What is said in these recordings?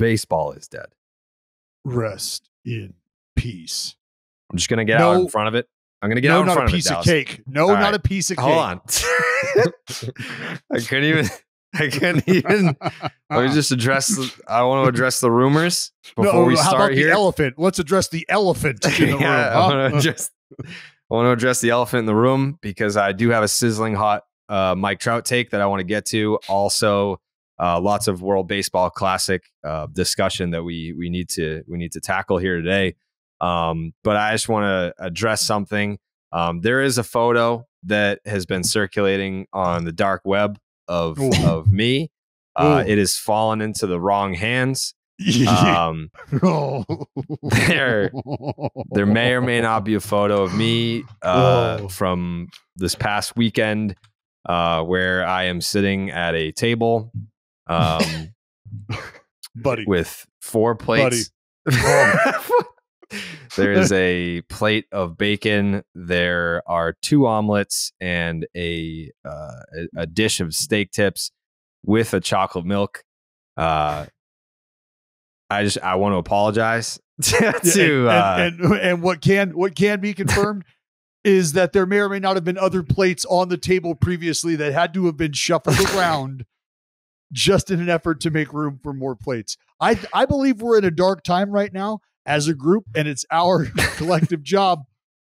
baseball is dead. Rest in peace. I'm just gonna get out in front of it. I'm gonna get out in front of it. Not a piece of cake. No, All not right. a piece of cake. Hold on. I couldn't even. Let me just address. I want to address the rumors before we how start about here. The elephant. Let's address the elephant in the room. I want to address the elephant in the room because I do have a sizzling hot Mike Trout take that I want to get to. Also, lots of World Baseball Classic discussion that we need to tackle here today. But I just want to address something. There is a photo that has been circulating on the dark web of me. It has fallen into the wrong hands. There may or may not be a photo of me from this past weekend where I am sitting at a table buddy, with 4 plates. There is a plate of bacon. There are 2 omelets and a dish of steak tips with a chocolate milk. I want to apologize and what can be confirmed is that there may or may not have been other plates on the table previously that had to have been shuffled around just in an effort to make room for more plates. I believe we're in a dark time right now as a group, and it's our collective job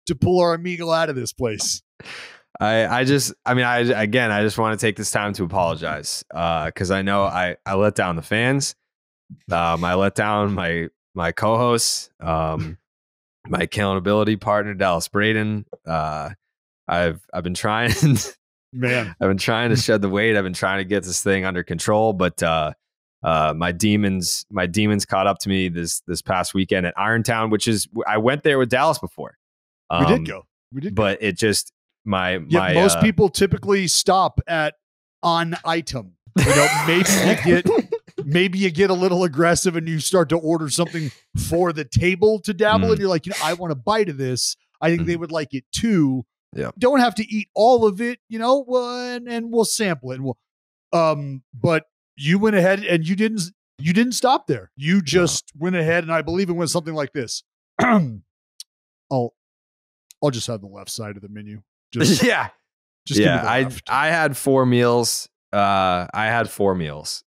to pull our amigo out of this place. I just want to take this time to apologize because I know I let down the fans. I let down my co-hosts, my accountability partner, Dallas Braden. I've been trying, man. I've been trying to shed the weight. I've been trying to get this thing under control, but my demons caught up to me this past weekend at Irontown, which is I went there with Dallas before. We did go, but it just most people typically stop at on item. You know, maybe you get a little aggressive and you start to order something for the table to dabble, and you're like, I want a bite of this. I think they would like it too. Yeah. Don't have to eat all of it, and we'll sample it. And but you went ahead and you didn't stop there. You just went ahead, and I believe it went something like this. I'll just have the left side of the menu. Just I had 4 meals.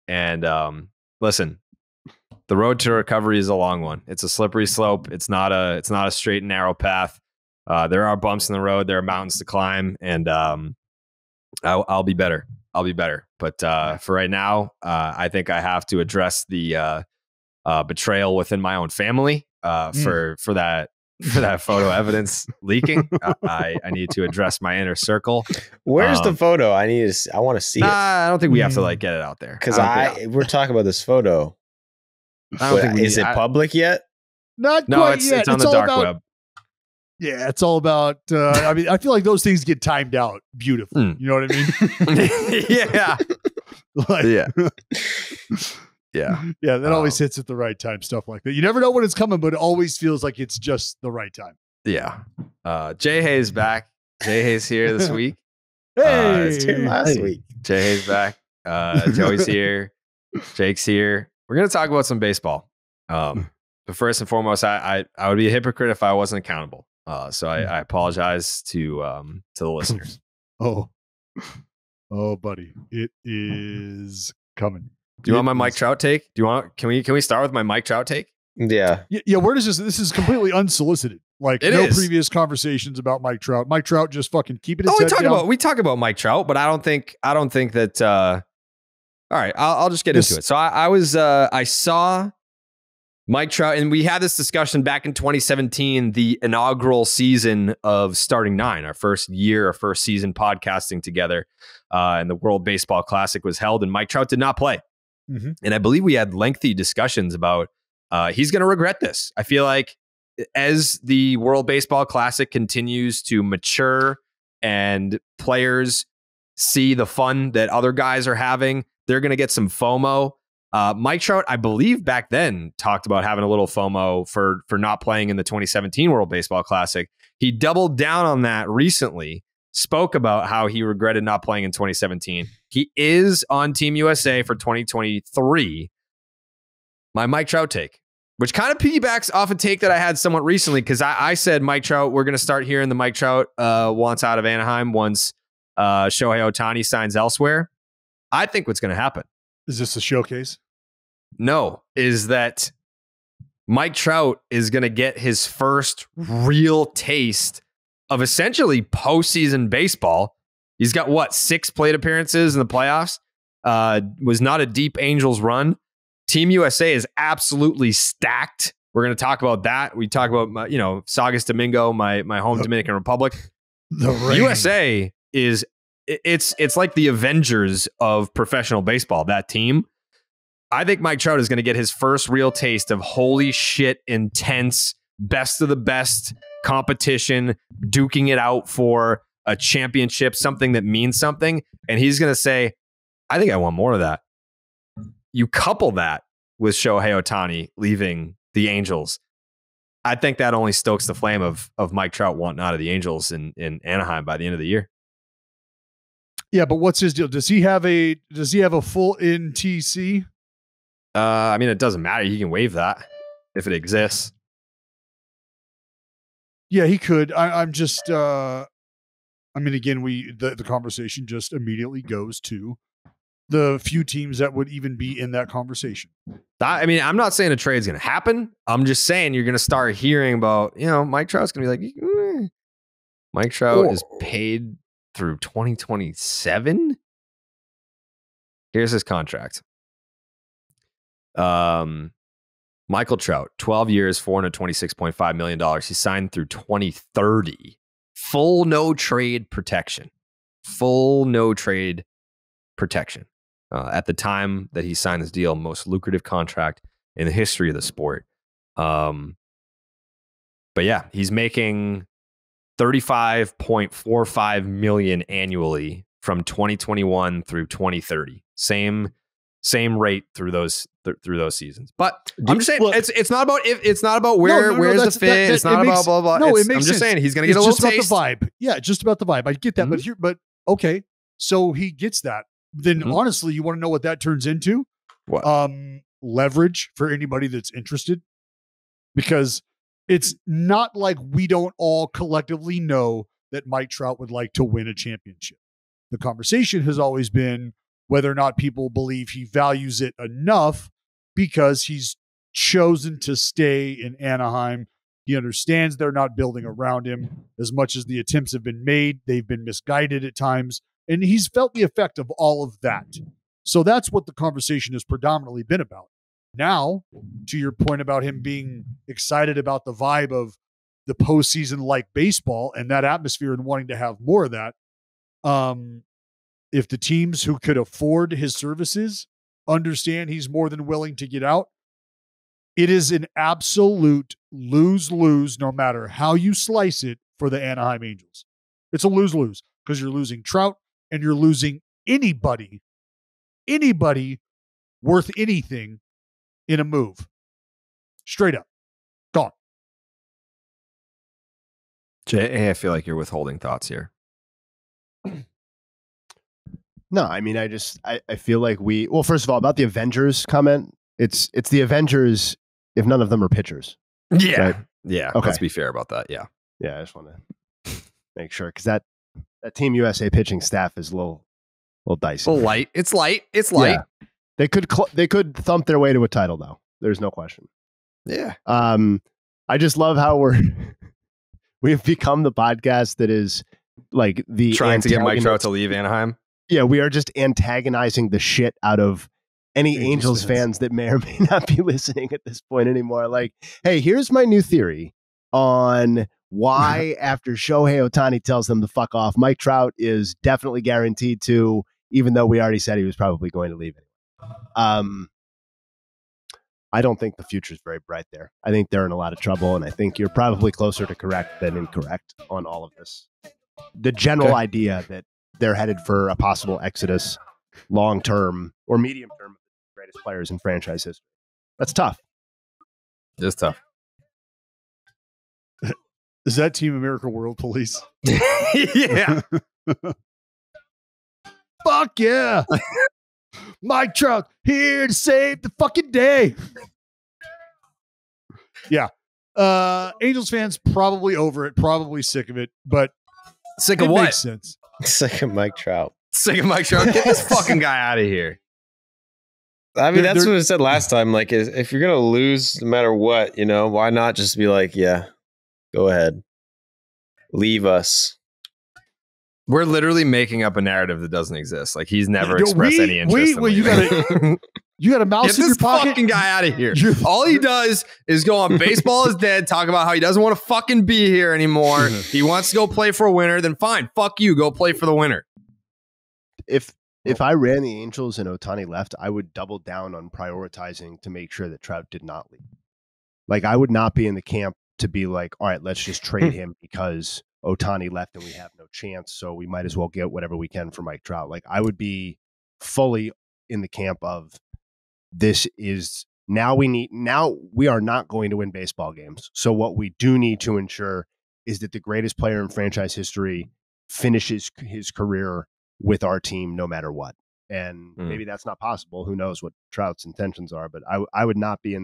And listen, the road to recovery is a long one. It's a slippery slope. It's not a straight and narrow path. There are bumps in the road. There are mountains to climb, and I'll be better. But for right now, I think I have to address the betrayal within my own family for that photo evidence leaking. I need to address my inner circle. Where's the photo? I want to see it. I don't think we have to get it out there because we're talking about this photo. Is it public yet? Not quite yet. It's on the dark web. Yeah, it's all about. I feel like those things get timed out beautifully. You know what I mean? Yeah. Yeah. That always hits at the right time. Stuff like that. You never know when it's coming, but it always feels like it's just the right time. Yeah. Jay Hayes back. Jay Hayes here this week. Hey, it's here last week. Jay Hayes back. Joey's here. Jake's here. We're gonna talk about some baseball. But first and foremost, I would be a hypocrite if I wasn't accountable. So I apologize to the listeners. Oh, buddy, it is coming. Do you want my Mike Trout take? Can we start with my Mike Trout take? Yeah. Yeah. Where does this is completely unsolicited. Previous conversations about Mike Trout. Mike Trout just fucking keep it. We talk about Mike Trout, but I don't think that. All right, I'll just get into it. So I saw Mike Trout, and we had this discussion back in 2017, the inaugural season of Starting Nine, our first season podcasting together, and the World Baseball Classic was held, and Mike Trout did not play. Mm-hmm. And I believe we had lengthy discussions about he's going to regret this. I feel like as the World Baseball Classic continues to mature and players see the fun that other guys are having, they're going to get some FOMO. Mike Trout, I believe back then, talked about having a little FOMO for not playing in the 2017 World Baseball Classic. He doubled down on that recently, spoke about how he regretted not playing in 2017. He is on Team USA for 2023. my Mike Trout take, which kind of piggybacks off a take that I had somewhat recently, because I said Mike Trout, we're going to start hearing the Mike Trout wants out of Anaheim once Shohei Ohtani signs elsewhere. I think what's going to happen. Is this a showcase? No, is that Mike Trout is going to get his first real taste of essentially postseason baseball. He's got 6 plate appearances in the playoffs. Was not a deep Angels run. Team USA is absolutely stacked. We're going to talk about that. We talk about, Saugus Domingo, my home Dominican Republic. The USA is it's like the Avengers of professional baseball, that team. I think Mike Trout is going to get his first real taste of holy shit, intense, best of the best competition, duking it out for a championship, something that means something. And he's going to say, I think I want more of that. You couple that with Shohei Ohtani leaving the Angels. I think that only stokes the flame of Mike Trout wanting out of the Angels in Anaheim by the end of the year. Yeah, but what's his deal? Does he have a full NTC? It doesn't matter. He can waive that if it exists. Yeah, he could. I'm just. Again, the conversation just immediately goes to the few teams that would even be in that conversation. I'm not saying a trade's going to happen. I'm just saying you're going to start hearing about, Mike Trout's going to be like, Mike Trout is paid through 2027. Here's his contract. Michael Trout, 12 years, $426.5 million. He signed through 2030. Full no trade protection. At the time that he signed this deal, most lucrative contract in the history of the sport. But yeah, he's making $35.45 million annually from 2021 through 2030. Same rate through those seasons. But I'm just saying, it's not about if it's not about where's the fit. It's not about blah blah. No, I'm just saying he's going to get a little taste. About the vibe. Yeah, just about the vibe. I get that, but okay, so he gets that. Then honestly, you want to know what that turns into? What? Leverage for anybody that's interested, because it's not like we don't all collectively know that Mike Trout would like to win a championship. The conversation has always been whether or not people believe he values it enough because he's chosen to stay in Anaheim. He understands they're not building around him. As much as the attempts have been made, they've been misguided at times. And he's felt the effect of all of that. So that's what the conversation has predominantly been about. Now, to your point about him being excited about the vibe of the postseason like baseball and that atmosphere and wanting to have more of that, if the teams who could afford his services understand he's more than willing to get out, it is an absolute lose-lose no matter how you slice it for the Anaheim Angels. It's a lose-lose because you're losing Trout and you're losing anybody worth anything in a move. Straight up. Gone. Jay, I feel like you're withholding thoughts here. No, I feel like first of all, about the Avengers comment, it's the Avengers if none of them are pitchers. Yeah. Right? Yeah. Okay. Let's be fair about that. Yeah. Yeah. I just want to make sure because that Team USA pitching staff is a little dicey. A little light. It's light. Yeah. They could thump their way to a title though. There's no question. Yeah. I just love how we've become the podcast that is like the trying to get Mike Trout to leave Anaheim. Yeah, we are just antagonizing the shit out of any Angels fans that may or may not be listening at this point anymore. Like, hey, here's my new theory on why after Shohei Ohtani tells them to fuck off, Mike Trout is definitely guaranteed to, even though we already said he was probably going to leave it. I don't think the future is very bright there. I think they're in a lot of trouble, and I think you're probably closer to correct than incorrect on all of this. The general idea that they're headed for a possible exodus long-term or medium-term of the greatest players in franchise history. That's tough. Just tough. Is that Team America World Police? Yeah. Fuck yeah. Mike Trout here to save the fucking day. Yeah. Angels fans probably over it, probably sick of it, but sick of what? Makes sense. Sick of Mike Trout. Sick of Mike Trout. Get this fucking guy out of here. I mean, that's what I said last time. Like, if you're gonna lose no matter what, why not just be like, yeah, go ahead, leave us. We're literally making up a narrative that doesn't exist. Like, he's never expressed any interest. You got a mouse in your pocket? Get this fucking guy out of here. All he does is go on Baseball is Dead, talk about how he doesn't want to fucking be here anymore. He wants to go play for a winner. Then fine, fuck you. Go play for the winner. If I ran the Angels and Ohtani left, I would double down on prioritizing to make sure that Trout did not leave. Like, I would not be in the camp to be like, all right, let's just trade him because Ohtani left and we have no chance, so we might as well get whatever we can for Mike Trout. Like, I would be fully in the camp of this is now we are not going to win baseball games. So what we do need to ensure is that the greatest player in franchise history finishes his career with our team no matter what. And maybe that's not possible. Who knows what Trout's intentions are, but I would not be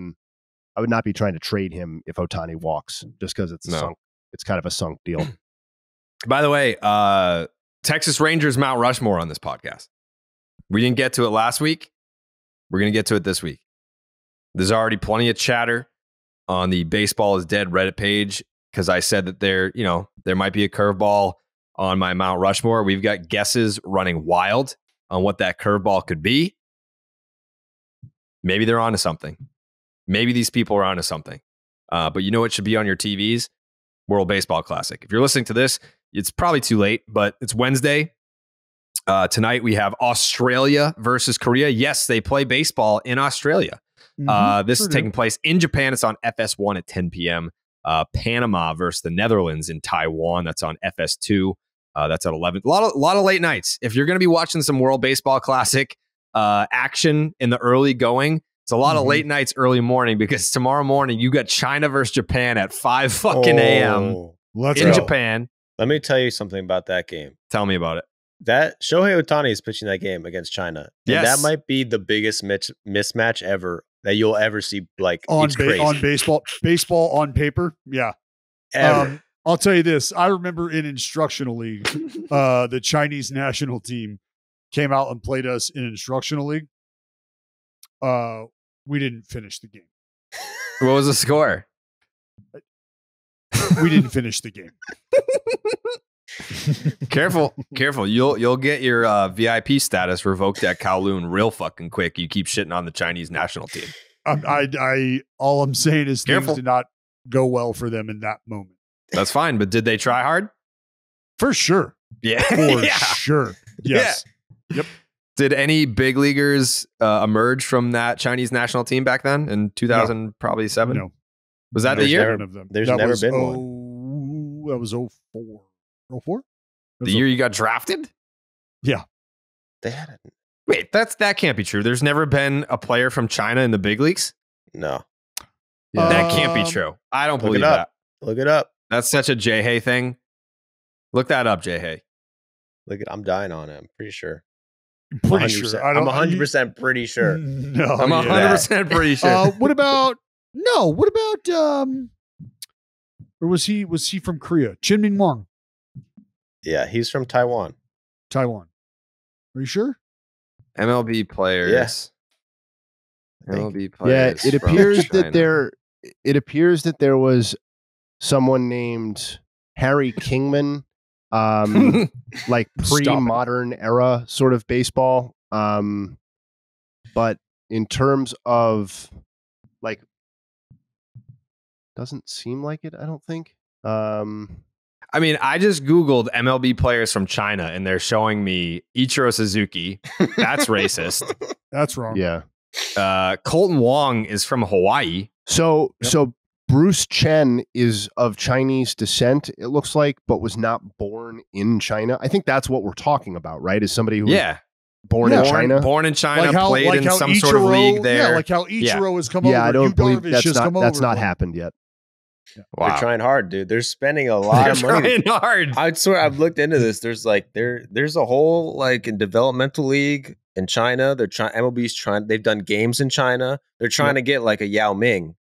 trying to trade him if Ohtani walks just because it's kind of a sunk deal. By the way, Texas Rangers Mount Rushmore on this podcast. We didn't get to it last week. We're going to get to it this week. There's already plenty of chatter on the Baseball is Dead Reddit page because I said that there might be a curveball on my Mount Rushmore. We've got guesses running wild on what that curveball could be. Maybe they're onto something. Maybe these people are onto something. But you know what should be on your TVs? World Baseball Classic. If you're listening to this, it's probably too late, but it's Wednesday. Tonight we have Australia versus Korea. Yes, they play baseball in Australia. This is taking place in Japan. It's on FS1 at 10 p.m. Panama versus the Netherlands in Taiwan. That's on FS2. That's at 11. A lot of late nights. If you're going to be watching some World Baseball Classic action in the early going, it's a lot of late nights, early morning, because tomorrow morning you got China versus Japan at 5 fucking a.m. in Japan. Let me tell you something about that game. Tell me about it. That Shohei Ohtani is pitching that game against China. Yes. And that might be the biggest mismatch ever that you'll ever see. Like, on baseball on paper. Yeah. I'll tell you this. I remember in instructional league, the Chinese national team came out and played us in instructional league. We didn't finish the game. What was the score? We didn't finish the game. Careful. You'll get your VIP status revoked at Kowloon real fucking quick. You keep shitting on the Chinese national team. All I'm saying is Careful. Things did not go well for them in that moment. That's fine, but did they try hard? For sure. Yeah. For sure. Yes. Yeah. Yep. Did any big leaguers emerge from that Chinese national team back then in 2000, probably 7? No. Was that the year? There's never been one. That was 04. 04? The year you got drafted? Yeah. They had it. Wait, that can't be true. There's never been a player from China in the big leagues? No. That can't be true. I don't believe that. Look it up. That's such a Jay Hay thing. Look that up, Jay Hay. I'm dying on it. I'm pretty sure. Pretty sure. I'm 100% pretty sure. No, I'm 100% pretty sure. What about or was he from Korea? Chin-Min Wang. Yeah, he's from Taiwan. Are you sure? MLB players. Yes. MLB players. Yeah, it appears that there was someone named Harry Kingman, like pre-modern era sort of baseball. But in terms of like, doesn't seem like it, I don't think. I mean, I just Googled MLB players from China and they're showing me Ichiro Suzuki. That's racist. That's wrong. Yeah. Colton Wong is from Hawaii. So Bruce Chen is of Chinese descent, it looks like, but was not born in China. I think that's what we're talking about, right? Is somebody who born in China? Born in China, played in some sort of league there. Yeah, like how Ichiro has come over. Yeah, I don't believe that's not happened yet. Wow. They're trying hard, dude. They're spending a lot of money. Trying hard. I swear, I've looked into this. There's a whole in developmental league in China. They're trying. MLB's trying. They've done games in China. They're trying to get like a Yao Ming,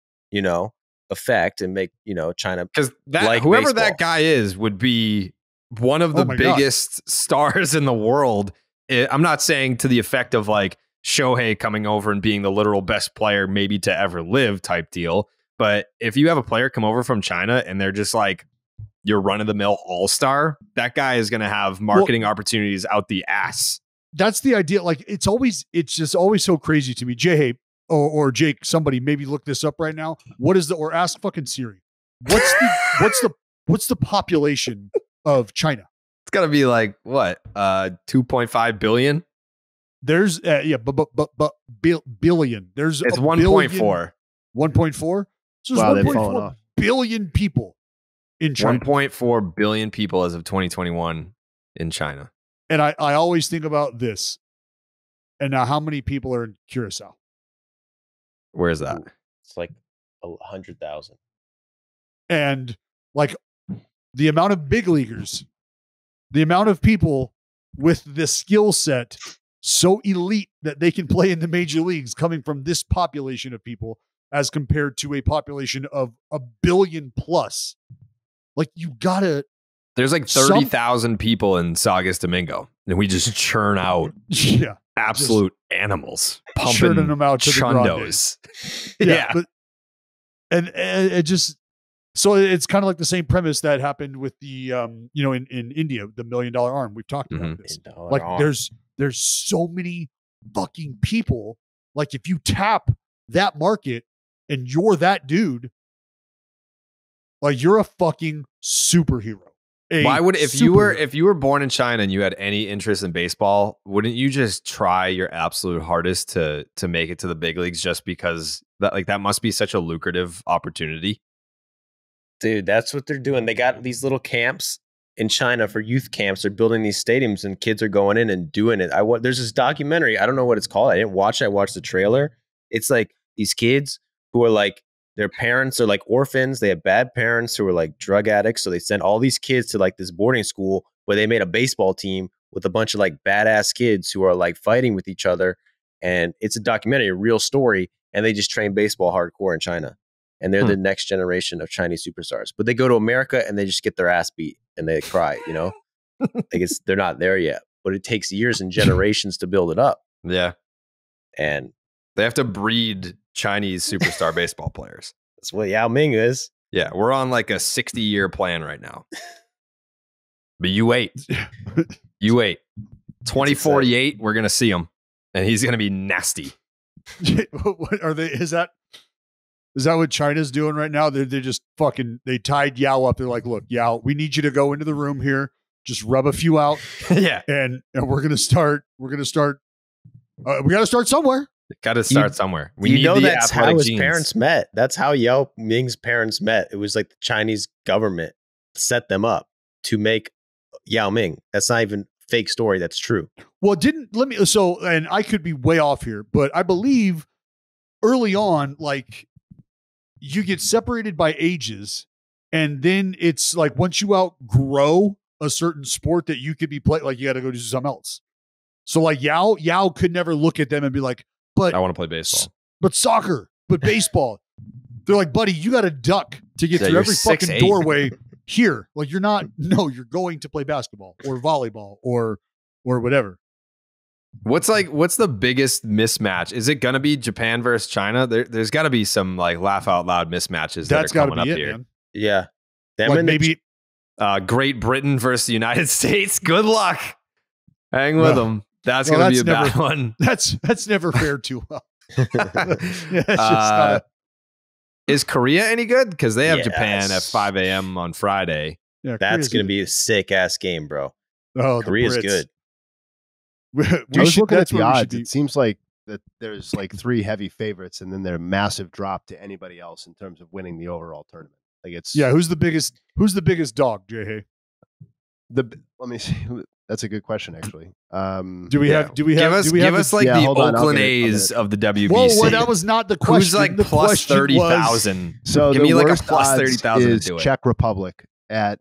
effect and make, China, because like whoever baseball. that guy is would be one of the biggest stars in the world. I'm not saying to the effect of like Shohei coming over and being the literal best player maybe to ever live type deal. But if you have a player come over from China and they're just like your run-of-the-mill all-star, that guy is going to have marketing opportunities out the ass. That's the idea. Like it's just always so crazy to me. Jay or Jake, somebody maybe look this up right now. Or ask fucking Siri. What's the population of China? It's got to be like what? 2.5 billion? There's billion. There's it's 1.4. 1.4? So there's 1.4 billion people in China. 1.4 billion people as of 2021 in China. And I always think about this. And now how many people are in Curacao? Where is that? It's like 100,000. And like the amount of big leaguers, the amount of people with the skill set so elite that they can play in the major leagues coming from this population of people as compared to a population of 1 billion plus. Like you gotta. There's like 30,000 people in Saugus Domingo, and we just churn out absolute animals, pumping them out to chundos. But, and it just so it's kind of like the same premise that happened with the in India, the $1 million arm. We've talked about this. Like there's so many fucking people. Like if you tap that market and you're that dude, like you're a fucking superhero. Why would if you were born in China and you had any interest in baseball, wouldn't you just try your absolute hardest to make it to the big leagues just because that must be such a lucrative opportunity? Dude, that's what they're doing. They got these little camps in China for youth camps. They're building these stadiums and kids are going in and doing it. There's this documentary. I don't know what it's called. I didn't watch it. I watched the trailer. It's like these kids who are like, their parents are like orphans. They have bad parents who are like drug addicts. So they send all these kids to like this boarding school where they made a baseball team with a bunch of like badass kids who are like fighting with each other. And it's a documentary, a real story. And they just train baseball hardcore in China. And they're the next generation of Chinese superstars. But they go to America and they just get their ass beat and they cry, they're not there yet. But it takes years and generations to build it up. Yeah. And they have to breed Chinese superstar baseball players. That's what Yao Ming is. Yeah, we're on like a 60-year plan right now. But you wait. 2048, we're going to see him. And he's going to be nasty. What are they? Is that what China's doing right now? They're just they tied Yao up. They're like, look, Yao, we need you to go into the room here. Just rub a few out. Yeah. And we're going to start. We got to start somewhere. Got to start somewhere. That's how his parents met. That's how Yao Ming's parents met. It was like the Chinese government set them up to make Yao Ming. That's not even a fake story. That's true. Well, and I could be way off here, but I believe early on, like you get separated by ages, and then it's like once you outgrow a certain sport that you could be playing, like you got to go do something else. So like Yao could never look at them and be like, but I want to play baseball. But soccer, but baseball. They're like, buddy, you got to duck to get through every fucking doorway here. Like you're going to play basketball or volleyball or whatever. What's the biggest mismatch? Is it going to be Japan versus China? There's got to be some like laugh out loud mismatches that are coming up here. Man. Yeah. Maybe Great Britain versus the United States. Good luck. Hang with them. That's going to be a bad one. That's never fared too well. Is Korea any good? Because they have Japan at 5 a.m. on Friday. Yeah, that's going to be a sick ass game, bro. Oh, Korea's good. I was looking at the odds. It seems like that there's like 3 heavy favorites, and then they're a massive drop to anybody else in terms of winning the overall tournament. Like it's who's the biggest dog, Jay? Let me see. That's a good question, actually. Do we have give us like the Oakland A's of the WBC? Whoa, that was not the question. Who's like plus 30,000? So give me like a plus 30,000 is to do it. Czech Republic at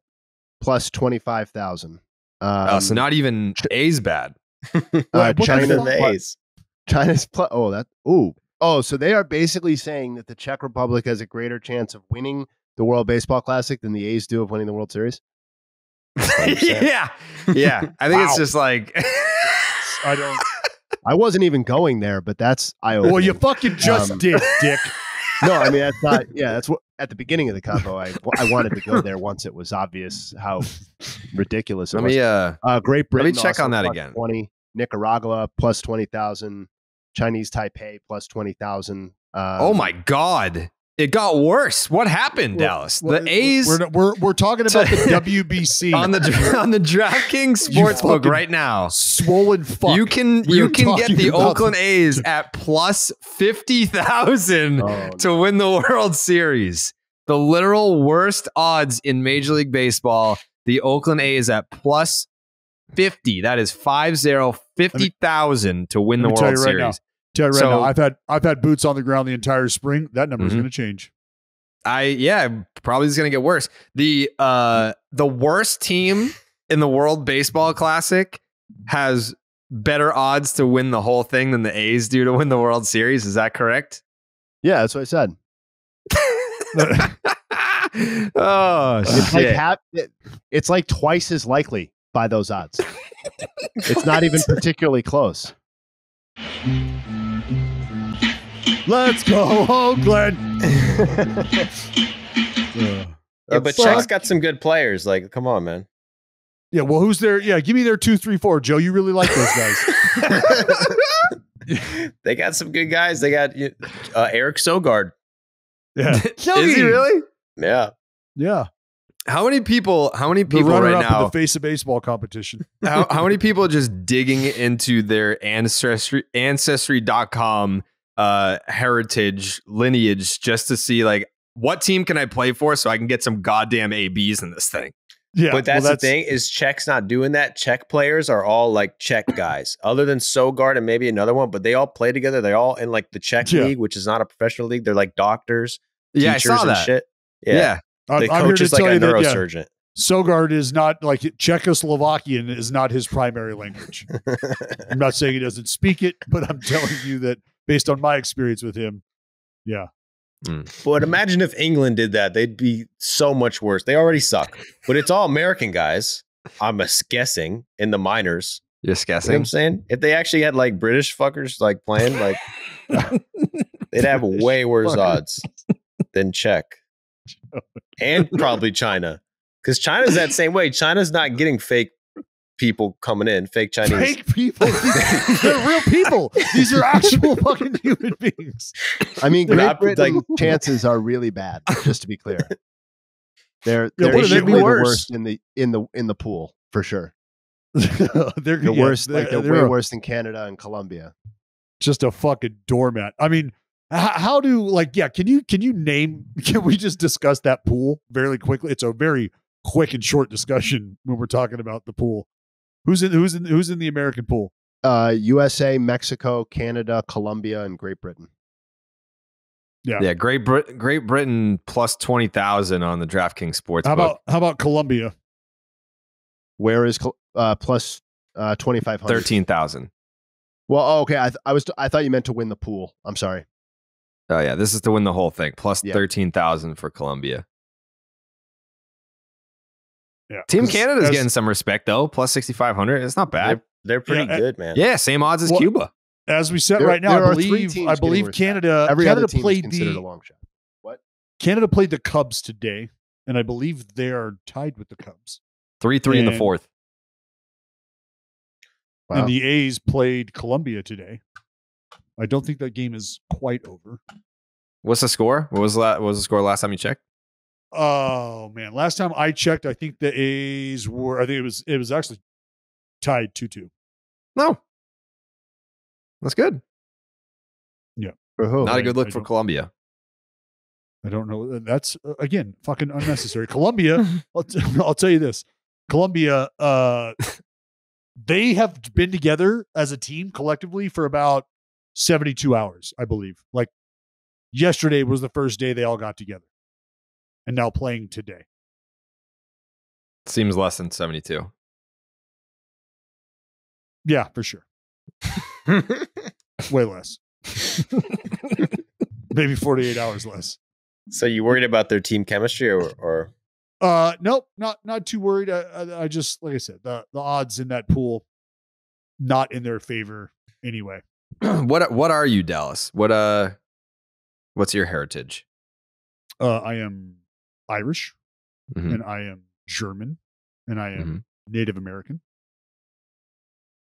plus 25,000. So not even A's bad. China's plus. so they are basically saying that the Czech Republic has a greater chance of winning the World Baseball Classic than the A's do of winning the World Series? Yeah. I think it's just like I wasn't even going there, but that's eye-opening. Well, you fucking just did, Dick. No, I mean, that's not. Yeah, that's what at the beginning of the combo. I wanted to go there once it was obvious how ridiculous it was. Great Britain. Let me check on that plus again. 20, Nicaragua plus 20,000, Chinese Taipei plus 20,000. Oh my God. It got worse. What happened, Dallas? The A's. We're talking about the WBC on the DraftKings Sportsbook right now. Swollen fuck. You can get the Oakland A's at plus 50,000 to win the World Series. The literal worst odds in Major League Baseball. The Oakland A's at plus 50. That is 50,000 to win the World Series. Tell you right now, I've had boots on the ground the entire spring. That number is going to change. Probably is going to get worse. The worst team in the World Baseball Classic has better odds to win the whole thing than the A's do to win the World Series. Is that correct? Yeah, that's what I said. Oh, shit. It's like twice as likely by those odds. It's not even particularly close. Let's go, Oakland. But Czech's got some good players. Like, come on, man. Yeah, well, who's there? Yeah, give me their 2, 3, 4. Joe, you really like those guys. They got some good guys. They got Eric Sogard. Yeah. Is he really? Yeah. Yeah. How many people right now? The face of baseball competition. How many people are just digging into their ancestry.com heritage lineage just to see like what team can I play for so I can get some goddamn ABs in this thing? Yeah, but that's the thing is Czech's not doing that. Czech players are all like Czech guys, other than Sogard and maybe another one, but they all play together. They're all in like the Czech league, which is not a professional league. They're like doctors, teachers, I saw that. And shit. Yeah. The coach is like a neurosurgeon. Sogard is not like Czechoslovakian is not his primary language. I'm not saying he doesn't speak it, but I'm telling you that based on my experience with him, yeah. But imagine if England did that, they'd be so much worse. They already suck, but it's all American guys. I'm guessing in the minors. Just guessing. You know what I'm saying? If they actually had like British fuckers like playing, like they'd have way worse odds than Czech. And probably China, because China's that same way. China's not getting fake people coming in, fake Chinese. Fake people? They're real people. These are actual fucking human beings. I mean, Great Britain chances are really bad. Just to be clear, they're usually the worst in the pool for sure. They're the worst. They're way worse than Canada and Colombia. Just a fucking doormat. I mean. How do can you name? Can we just discuss that pool very quickly? It's a very quick and short discussion when we're talking about the pool. Who's in the American pool? USA, Mexico, Canada, Colombia, and Great Britain. Yeah. Great Britain plus 20,000 on the DraftKings Sportsbook. How about Colombia? Where is plus 2,500? 13,000. Well, okay. I thought you meant to win the pool. I'm sorry. Oh, yeah. This is to win the whole thing. Plus 13,000 for Colombia. Yeah. Team Canada's getting some respect, though. Plus 6,500. It's not bad. They're pretty good, man. Yeah, same odds as Cuba. As we said right now, I believe Canada. Every Canada other team played is considered a long shot. What? Canada played the Cubs today, and I believe they are tied with the Cubs. 3-3 in the fourth. Wow. And the A's played Colombia today. I don't think that game is quite over. What's the score? What was the score last time you checked? Oh man, last time I checked, I think the A's were. I think it was actually tied 2-2. No, that's good. Yeah, not a good look for Colombia. I don't know. That's again fucking unnecessary. Colombia. I'll tell you this. Colombia. They have been together as a team collectively for about 72 hours, I believe. Like yesterday was the first day they all got together. And now playing today. Seems less than 72. Yeah, for sure. Way less. Maybe 48 hours less. So you worried about their team chemistry or? Nope, not too worried. I just, like I said, the odds in that pool, not in their favor anyway. What are you, Dallas? What's your heritage? I am Irish, and I am German, and I am Native American.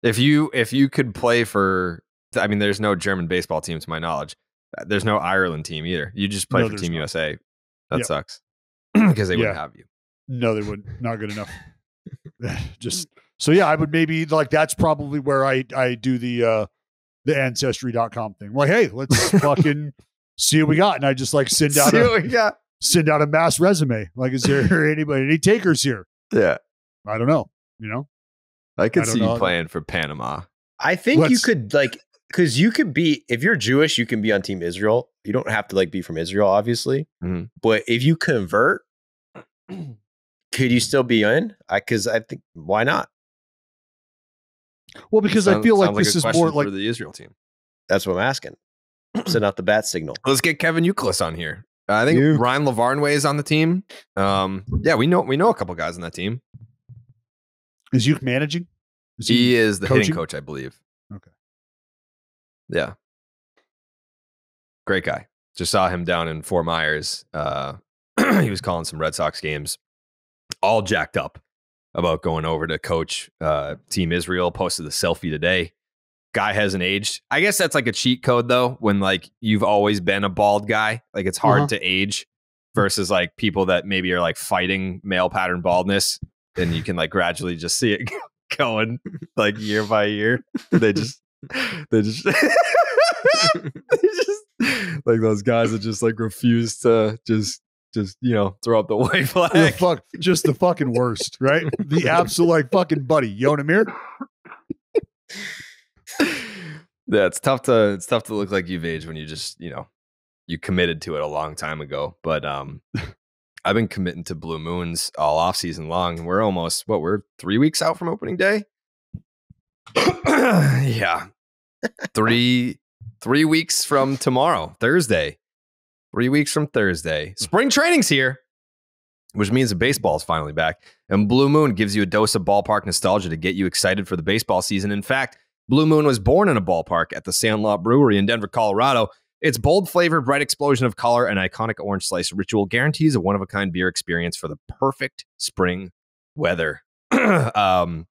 If you could play for, I mean, there's no German baseball team to my knowledge. There's no Ireland team either. You just play for Team USA. That sucks because they wouldn't have you. No, they wouldn't. Not good enough. Just so yeah, I would maybe like that's probably where I do the ancestry.com thing. Like, hey, let's fucking see what we got, and I just like send out a mass resume. Like, is there any takers here? Yeah, I don't know. You know, I could see you playing for Panama. I think you could like. Because you could be, if you're Jewish, you can be on Team Israel. You don't have to like be from Israel, obviously. But if you convert, could you still be in? Because I think, why not? Well, because I feel like this is more like for the Israel team. That's what I'm asking. Send out the bat signal. Let's get Kevin Youkilis on here. I think Ryan Lavarnway is on the team. Yeah, we know a couple guys on that team. Is Uke managing? He is the hitting coach, I believe. Okay. Yeah. Great guy. Just saw him down in Fort Myers. He was calling some Red Sox games, all jacked up about going over to coach Team Israel. Posted the selfie today. Guy hasn't aged. I guess that's like a cheat code though, when like you've always been a bald guy. Like it's hard to age versus like people that maybe are like fighting male pattern baldness. Then you can like gradually just see it going like year by year. They just like those guys that just like refuse to just throw up the white flag. Just the fucking worst, right? The absolute like fucking buddy. Yonamir. Yeah, it's tough to look like you've aged when you just you committed to it a long time ago. But I've been committing to Blue Moons all off season long. We're almost we're 3 weeks out from opening day. Yeah. 3 weeks from tomorrow, Thursday. 3 weeks from Thursday. Spring training's here, which means the baseball is finally back. And Blue Moon gives you a dose of ballpark nostalgia to get you excited for the baseball season. In fact, Blue Moon was born in a ballpark at the Sandlot Brewery in Denver, Colorado. Its bold flavor, bright explosion of color, and iconic orange slice ritual guarantees a one-of-a-kind beer experience for the perfect spring weather. Did I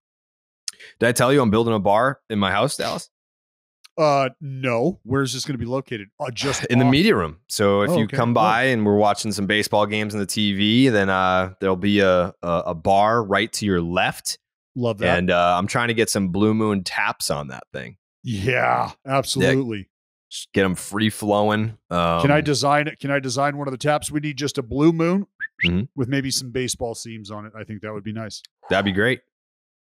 tell you I'm building a bar in my house, Dallas? No. Where's this going to be located? Just in the media room. So if you come by and we're watching some baseball games on the TV, then there'll be a bar right to your left. Love that. And I'm trying to get some Blue Moon taps on that thing. Yeah, absolutely. Yeah, just get them free flowing. Can I design it? Can I design one of the taps? We need just a Blue Moon with maybe some baseball seams on it. I think that would be nice. That'd be great.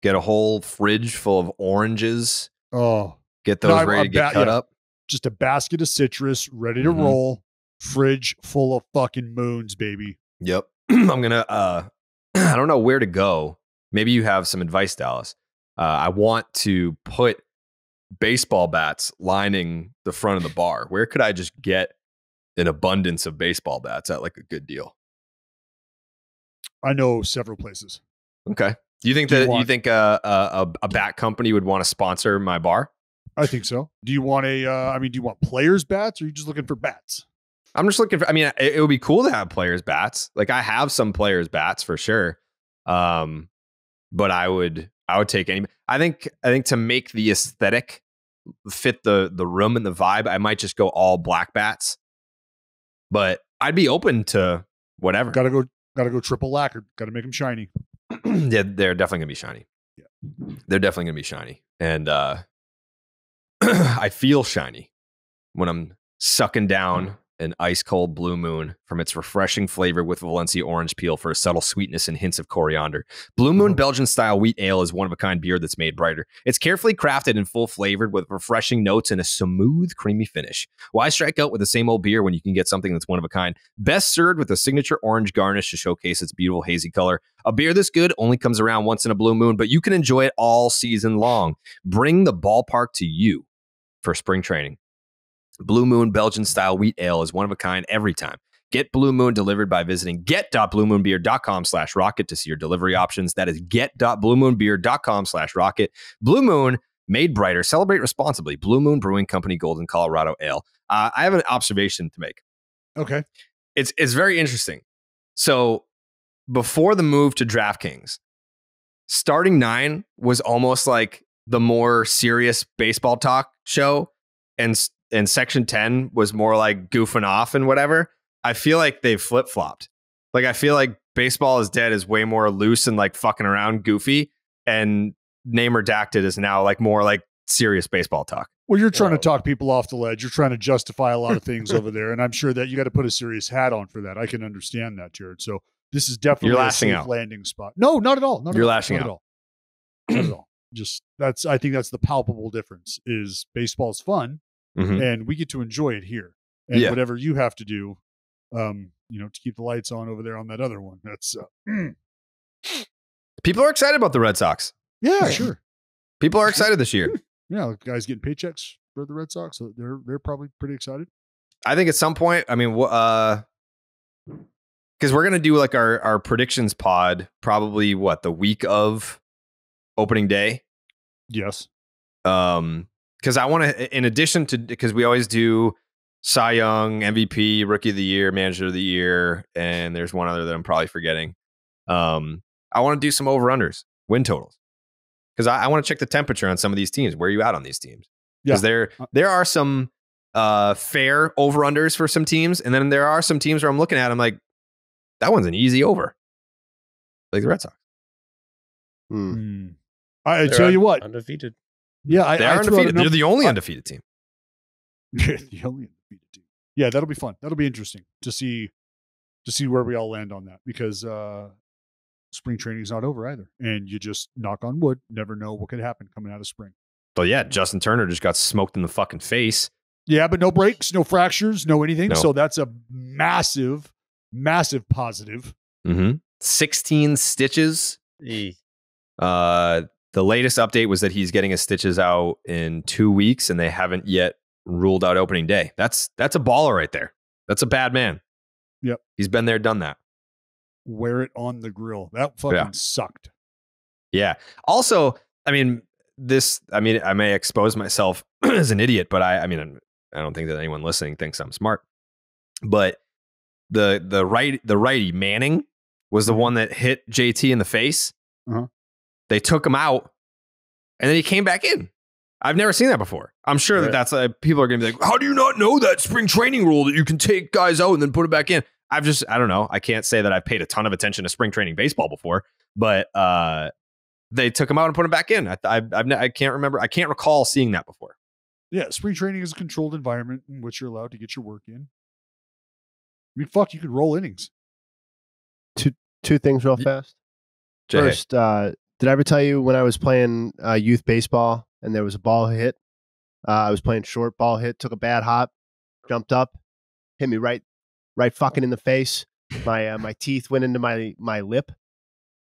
Get a whole fridge full of oranges. Oh, get those ready to get cut up. Just a basket of citrus ready to roll. Fridge full of fucking moons, baby. Yep. I'm gonna. I don't know where to go. Maybe you have some advice, Dallas. I want to put baseball bats lining the front of the bar. Where could I just get an abundance of baseball bats at like a good deal? I know several places. Okay. Do you think you think a bat company would want to sponsor my bar? I think so. Do you want do you want players' bats, or are you just looking for bats? I'm just looking for. I mean, it would be cool to have players' bats. Like I have some players' bats for sure. But I would take any. I think to make the aesthetic fit the room and the vibe, I might just go all black bats. But I'd be open to whatever. Gotta go triple lacquered. Gotta make them shiny. Yeah, they're definitely gonna be shiny. Yeah, they're definitely gonna be shiny, and I feel shiny when I'm sucking down an ice cold Blue Moon from its refreshing flavor with Valencia orange peel for a subtle sweetness and hints of coriander. Blue Moon Belgian style wheat ale is one of a kind beer that's made brighter. It's carefully crafted and full flavored with refreshing notes and a smooth, creamy finish. Why strike out with the same old beer when you can get something that's one of a kind? Best served with a signature orange garnish to showcase its beautiful hazy color. A beer this good only comes around once in a blue moon, but you can enjoy it all season long. Bring the ballpark to you for spring training. Blue Moon Belgian-style wheat ale is one of a kind every time. Get Blue Moon delivered by visiting get.bluemoonbeer.com/rocket to see your delivery options. That is get.bluemoonbeer.com/rocket. Blue Moon, made brighter. Celebrate responsibly. Blue Moon Brewing Company, Golden, Colorado Ale. I have an observation to make. Okay. It's very interesting. So before the move to DraftKings, Starting 9 was almost like the more serious baseball talk show, and Section 10 was more like goofing off and whatever. I feel like they've flip-flopped. Like, I feel like Baseball is Dead is way more loose and like fucking around goofy, and Name Redacted is now like more like serious baseball talk. Well, you're trying to talk people off the ledge. You're trying to justify a lot of things over there, and I'm sure that you got to put a serious hat on for that. I can understand that, Jared. So this is definitely a safe landing spot. No, not at all. You're lashing out. Not at all. Just I think that's the palpable difference. Is baseball's fun, and we get to enjoy it here. And whatever you have to do, to keep the lights on over there on that other one. That's people are excited about the Red Sox. Yeah, sure. People are excited this year. Yeah, guys getting paychecks for the Red Sox, so they're probably pretty excited. I think at some point, I mean, because we're gonna do like our predictions pod probably the week of opening day. Yes. Because I want to, in addition to, because we always do Cy Young, MVP, Rookie of the Year, Manager of the Year, and there's one other that I'm probably forgetting. I want to do some over-unders, win totals, because I want to check the temperature on some of these teams. Where are you at on these teams? Because there are some fair over-unders for some teams, and then there are some teams where I'm looking at, I'm like, that one's an easy over, like the Red Sox. I tell you what, undefeated. Yeah, they are undefeated. They're the only undefeated team. The only undefeated team. Yeah, that'll be fun. That'll be interesting to see where we all land on that, because spring training is not over either, and you just, knock on wood, never know what could happen coming out of spring. But yeah, Justin Turner just got smoked in the fucking face. Yeah, but no breaks, no fractures, no anything. No. So that's a massive, massive positive. 16 stitches. The latest update was that he's getting his stitches out in 2 weeks, and they haven't yet ruled out opening day. That's a baller right there. That's a bad man. Yep. He's been there, done that. Wear it on the grill. That fucking sucked. Yeah. Also, I may expose myself as an idiot, but I don't think that anyone listening thinks I'm smart. But the righty Manning was the one that hit JT in the face. They took him out, and then he came back in. I've never seen that before. I'm sure that's people are going to be like, how do you not know that spring training rule that you can take guys out and then put it back in? I don't know. I can't say that I've paid a ton of attention to spring training baseball before, but they took him out and put him back in. I can't remember. I can't recall seeing that before. Yeah, spring training is a controlled environment in which you're allowed to get your work in. I mean, fuck, you could roll innings. Two things real fast. First, did I ever tell you when I was playing youth baseball and there was a ball hit? I was playing short, ball hit, took a bad hop, jumped up, hit me right fucking in the face. My teeth went into my lip.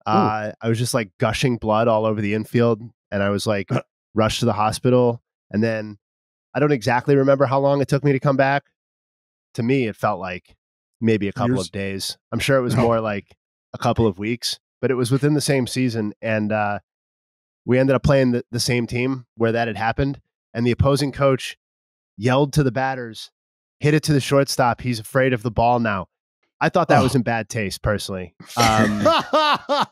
I was just like gushing blood all over the infield, and I was like rushed to the hospital. And then I don't exactly remember how long it took me to come back. To me, it felt like maybe a couple of days. I'm sure it was more like a couple of weeks. But it was within the same season, and we ended up playing the same team where that had happened, and the opposing coach yelled to the batters, hit it to the shortstop. He's afraid of the ball now. I thought that was in bad taste, personally. I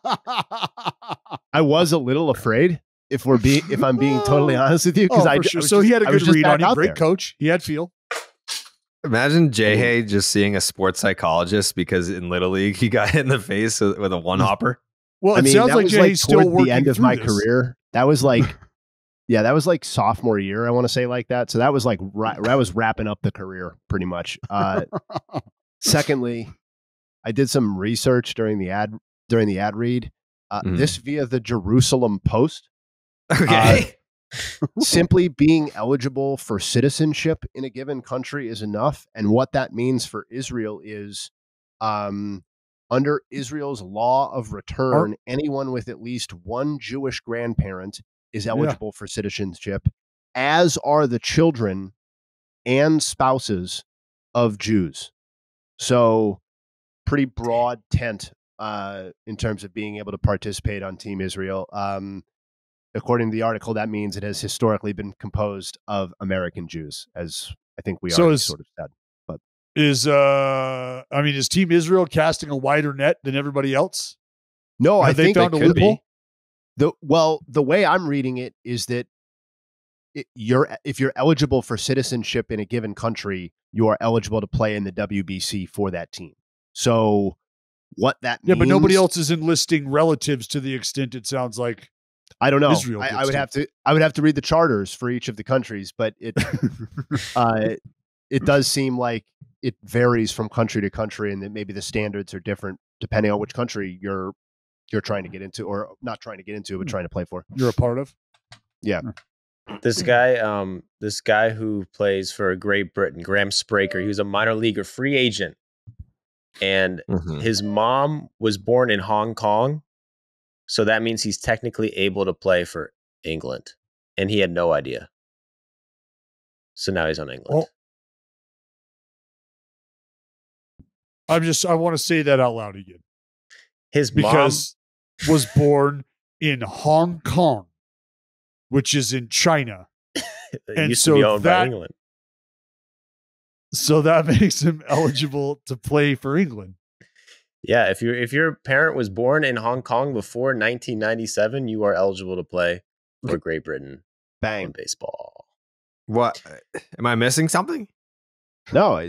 was a little afraid, if I'm being totally honest with you, because So he had a good read on you. Great coach. He had feel. Imagine Jay just seeing a sports psychologist because in Little League he got hit in the face with a one hopper. Well, it sounds like Jay's still working the end of my this. career. That was like, that was like sophomore year. I want to say like that. So that was like I was wrapping up the career pretty much. Secondly, I did some research during the ad read. This via the Jerusalem Post. Okay. Simply being eligible for citizenship in a given country is enough. And what that means for Israel is under Israel's law of return, anyone with at least one Jewish grandparent is eligible for citizenship, as are the children and spouses of Jews. So pretty broad tent in terms of being able to participate on Team Israel. According to the article, that means it has historically been composed of American Jews, as I think we already sort of said. But is Team Israel casting a wider net than everybody else? No, I think found a loophole. The way I'm reading it is that if you're eligible for citizenship in a given country, you are eligible to play in the WBC for that team. So what that means, but nobody else is enlisting relatives to the extent it sounds like. I don't know. Israel I would have to read the charters for each of the countries, but it it does seem like it varies from country to country, and that maybe the standards are different depending on which country you're trying to get into, or not trying to get into, but trying to play for. You're a part of. Yeah. This guy who plays for Great Britain, Graham Spraker, he was a minor leaguer free agent, and his mom was born in Hong Kong, so that means he's technically able to play for England, and he had no idea. So now he's on England. I want to say that out loud again. His because mom was born in Hong Kong, which is in China. And used to be owned by England. So that makes him eligible to play for England. Yeah, if your parent was born in Hong Kong before 1997, you are eligible to play for Great Britain. Bang. In baseball. What? Am I missing something? No,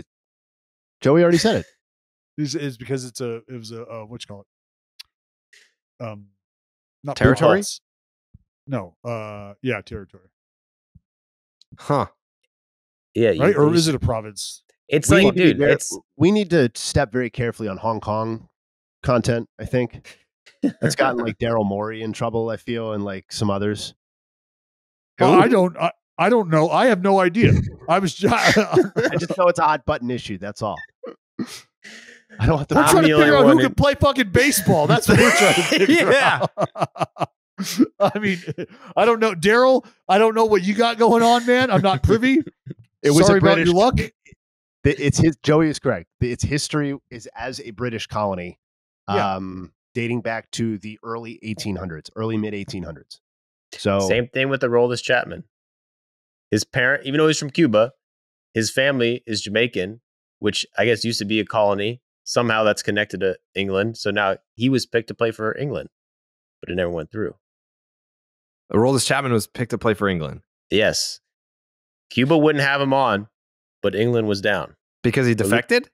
Joey already said it. It's because it was a what you call it? Not territory? No. Territory. Huh. Yeah. Right? Or is it a province? It's like, dude, we need to step very carefully on Hong Kong content, I think. It's gotten like Daryl Morey in trouble, I feel, and like some others. I don't know. I have no idea. I just know it's a hot button issue. That's all. I don't have to. We're trying to figure out who can play fucking baseball. That's what we're trying to figure out. I mean, I don't know, Daryl. I don't know what you got going on, man. I'm not privy. Sorry about your luck. Joey is correct. Its history is as a British colony, dating back to the early 1800s, early mid 1800s. So same thing with the Aroldis Chapman. His parent, even though he's from Cuba, his family is Jamaican, which I guess used to be a colony. Somehow that's connected to England. So now he was picked to play for England, but it never went through. Aroldis Chapman was picked to play for England. Yes. Cuba wouldn't have him on, but England was down. Because he defected?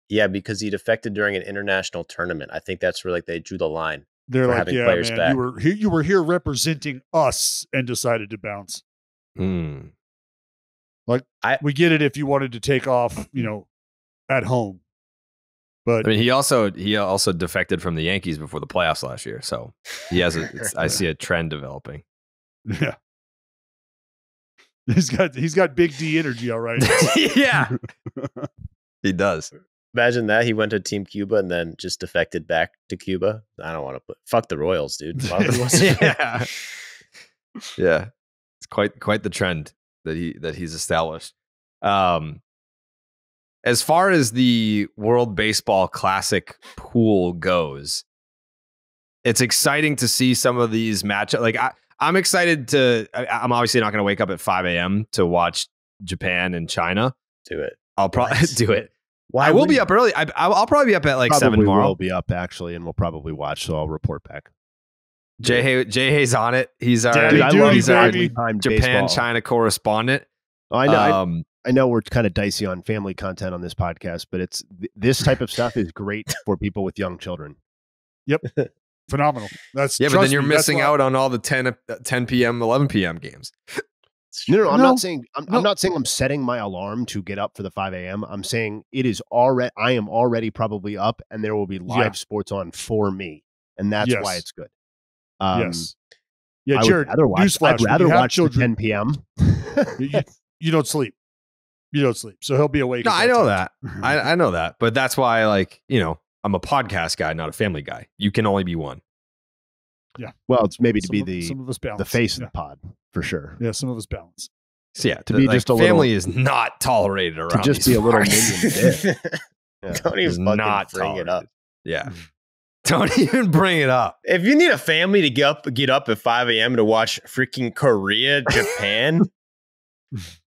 Yeah, because he defected during an international tournament. I think that's where they drew the line. They're like, yeah, man, back. You were here representing us and decided to bounce. Like, we get it if you wanted to take off, at home. But I mean, he also defected from the Yankees before the playoffs last year. So he has I see a trend developing. Yeah. He's got big D energy, all right. Yeah. He does. Imagine that. He went to Team Cuba and then just defected back to Cuba. I don't want to fuck the Royals, dude. Yeah. Yeah. It's quite the trend that he's established. As far as the World Baseball Classic pool goes, it's exciting to see some of these matchups. Like I'm excited I'm obviously not going to wake up at 5 a.m. to watch Japan and China. Do it. I'll probably do it. I will be up early. I'll probably be up at like 7 tomorrow. We'll be up actually, and we'll probably watch. So I'll report back. Jay Hay's on it. He's our Japan China correspondent. I know we're kind of dicey on family content on this podcast, but this type of stuff is great for people with young children. Yep. Phenomenal. But then you're missing out on all the 10 p.m., 11 p.m. games. No, I'm not saying I'm setting my alarm to get up for the 5 a.m. I'm saying I am already probably up, and there will be live sports on for me, and that's why it's good. Yes. Yeah, Jared, I'd rather watch the 10 p.m. You don't sleep. So he'll be awake. No, I know that. I know that. But that's why, I'm a podcast guy, not a family guy. You can only be one. Yeah. Well, it's maybe to be some of us balance. the face of the pod, for sure. Yeah, some of us balance. So yeah, To be just a family little, is not tolerated around. to just these be a little parts. minion. Yeah. Don't Is even not fucking bring it up. Yeah. Don't even bring it up. If you need a family to get up at 5 a.m. to watch freaking Korea, Japan,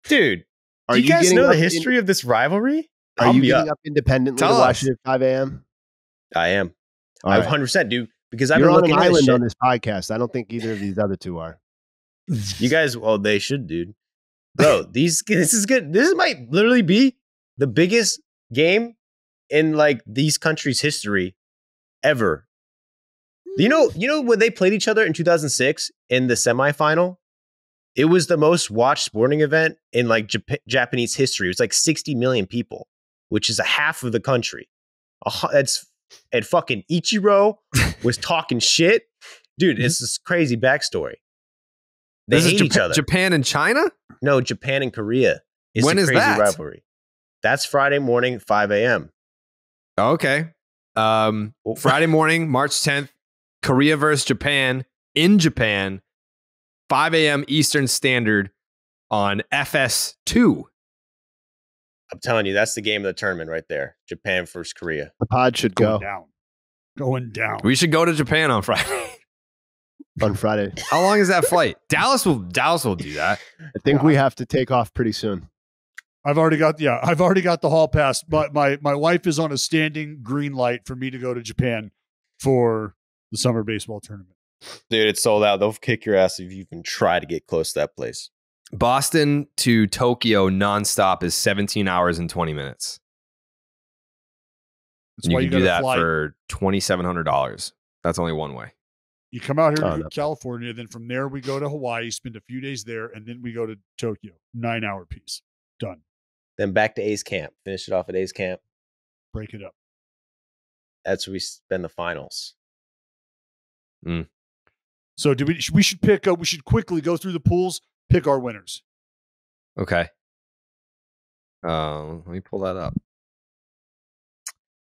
dude, do you guys know the history of this rivalry? Are you getting up independently to watch it at 5 a.m.? I am. All I right. 100% do, because I've You're been on looking an at this island shit. on this podcast. I don't think either of these other two are. You guys, well, they should, dude. Bro, this is good. This might literally be the biggest game in like these countries' history ever. You know when they played each other in 2006 in the semifinal? It was the most watched sporting event in like Japanese history. It was like 60 million people, which is a half of the country. And fucking Ichiro was talking shit. Dude, it's this crazy backstory. They hate each other. Japan and China? No, Japan and Korea. It's When a is crazy that? rivalry. That's Friday morning, 5 a.m. Okay. Friday morning, March 10th, Korea versus Japan in Japan, 5 a.m. Eastern Standard on FS2. I'm telling you, that's the game of the tournament right there. Japan versus Korea. The pod should go Going down. We should go to Japan on Friday. on Friday. How long is that flight? Dallas will do that. I think we have to take off pretty soon. I've already got the hall pass, but my wife is on a standing green light for me to go to Japan for the summer baseball tournament. Dude, it's sold out. They'll kick your ass if you even try to get close to that place. Boston to Tokyo nonstop is 17 hours and 20 minutes. That's And why you you can do gotta that fly. for $2,700. That's only one way. You come out here to California, then from there we go to Hawaii, spend a few days there, and then we go to Tokyo. 9-hour piece. Done. Then back to A's camp. Finish it off at A's camp. Break it up. That's where we spend the finals. So we should pick we should quickly go through the pools, pick our winners. Okay. Let me pull that up.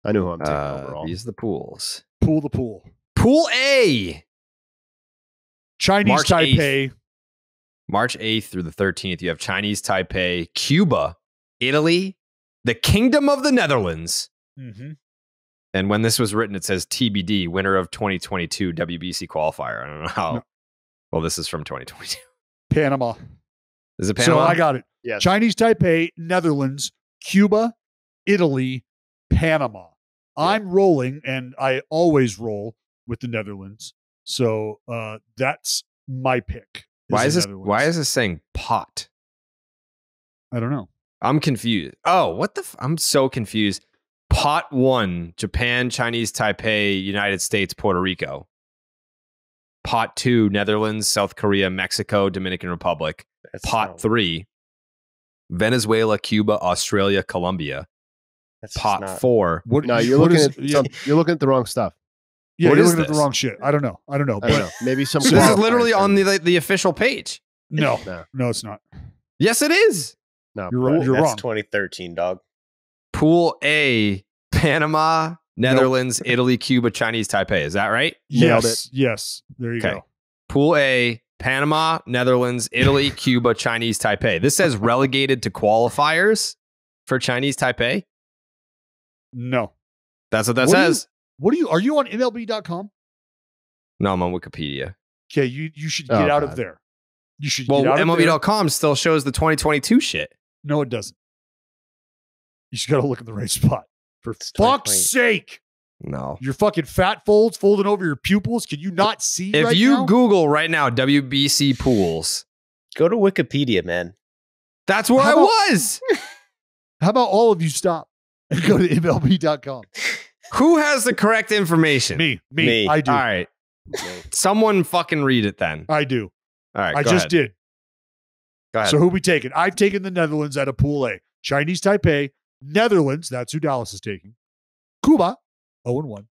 I know who I'm taking overall. These are the pools. Pool the pool. Pool A. Chinese March Taipei. 8th. March 8th through the 13th, you have Chinese Taipei, Cuba, Italy, the Kingdom of the Netherlands. Mm-hmm. And when this was written, it says TBD, winner of 2022 WBC qualifier. I don't know how. No. Well, this is from 2022. Panama. Is it Panama? So I got it. Yes. Chinese Taipei, Netherlands, Cuba, Italy, Panama. Yeah. I'm rolling, and I always roll with the Netherlands. So that's my pick. Why is this saying pot? I don't know. I'm confused. Oh, what the? I'm so confused. Pot 1, Japan, Chinese Taipei, United States, Puerto Rico. Pot 2, Netherlands, South Korea, Mexico, Dominican Republic. Pot 3, Venezuela, Cuba, Australia, Colombia. Pot 4. You're looking at the wrong stuff. Yeah, you're looking at the wrong shit. I don't know. Maybe some. So this is literally on the official page. No, it's not. Yes, it is. No, you're right. You're That's wrong. 2013, dog. Pool A, Panama, Netherlands, Italy, Cuba, Chinese Taipei. Is that right? Yes. Yes. There you go. Pool A, Panama, Netherlands, Italy, Cuba, Chinese Taipei. This says relegated to qualifiers for Chinese Taipei. No. That's what that says. Are you on MLB.com? No, I'm on Wikipedia. Okay, you should get out of there. You should get out of MLB.com still shows the 2022 shit. No, it doesn't. You just got to look in the right spot. For fuck's sake. No. Your fucking fat folds folding over your pupils. Can you not see if right you now? Google right now WBC pools. Go to Wikipedia, man. That's where I was. How about all of you stop and go to MLB.com? Who has the correct information? Me. I do. All right. Someone fucking read it then. I do. All right. I just did. Go ahead. So who we taking? I've taken the Netherlands out of Pool A. Chinese Taipei, Netherlands. That's who Dallas is taking. Cuba, 0-1.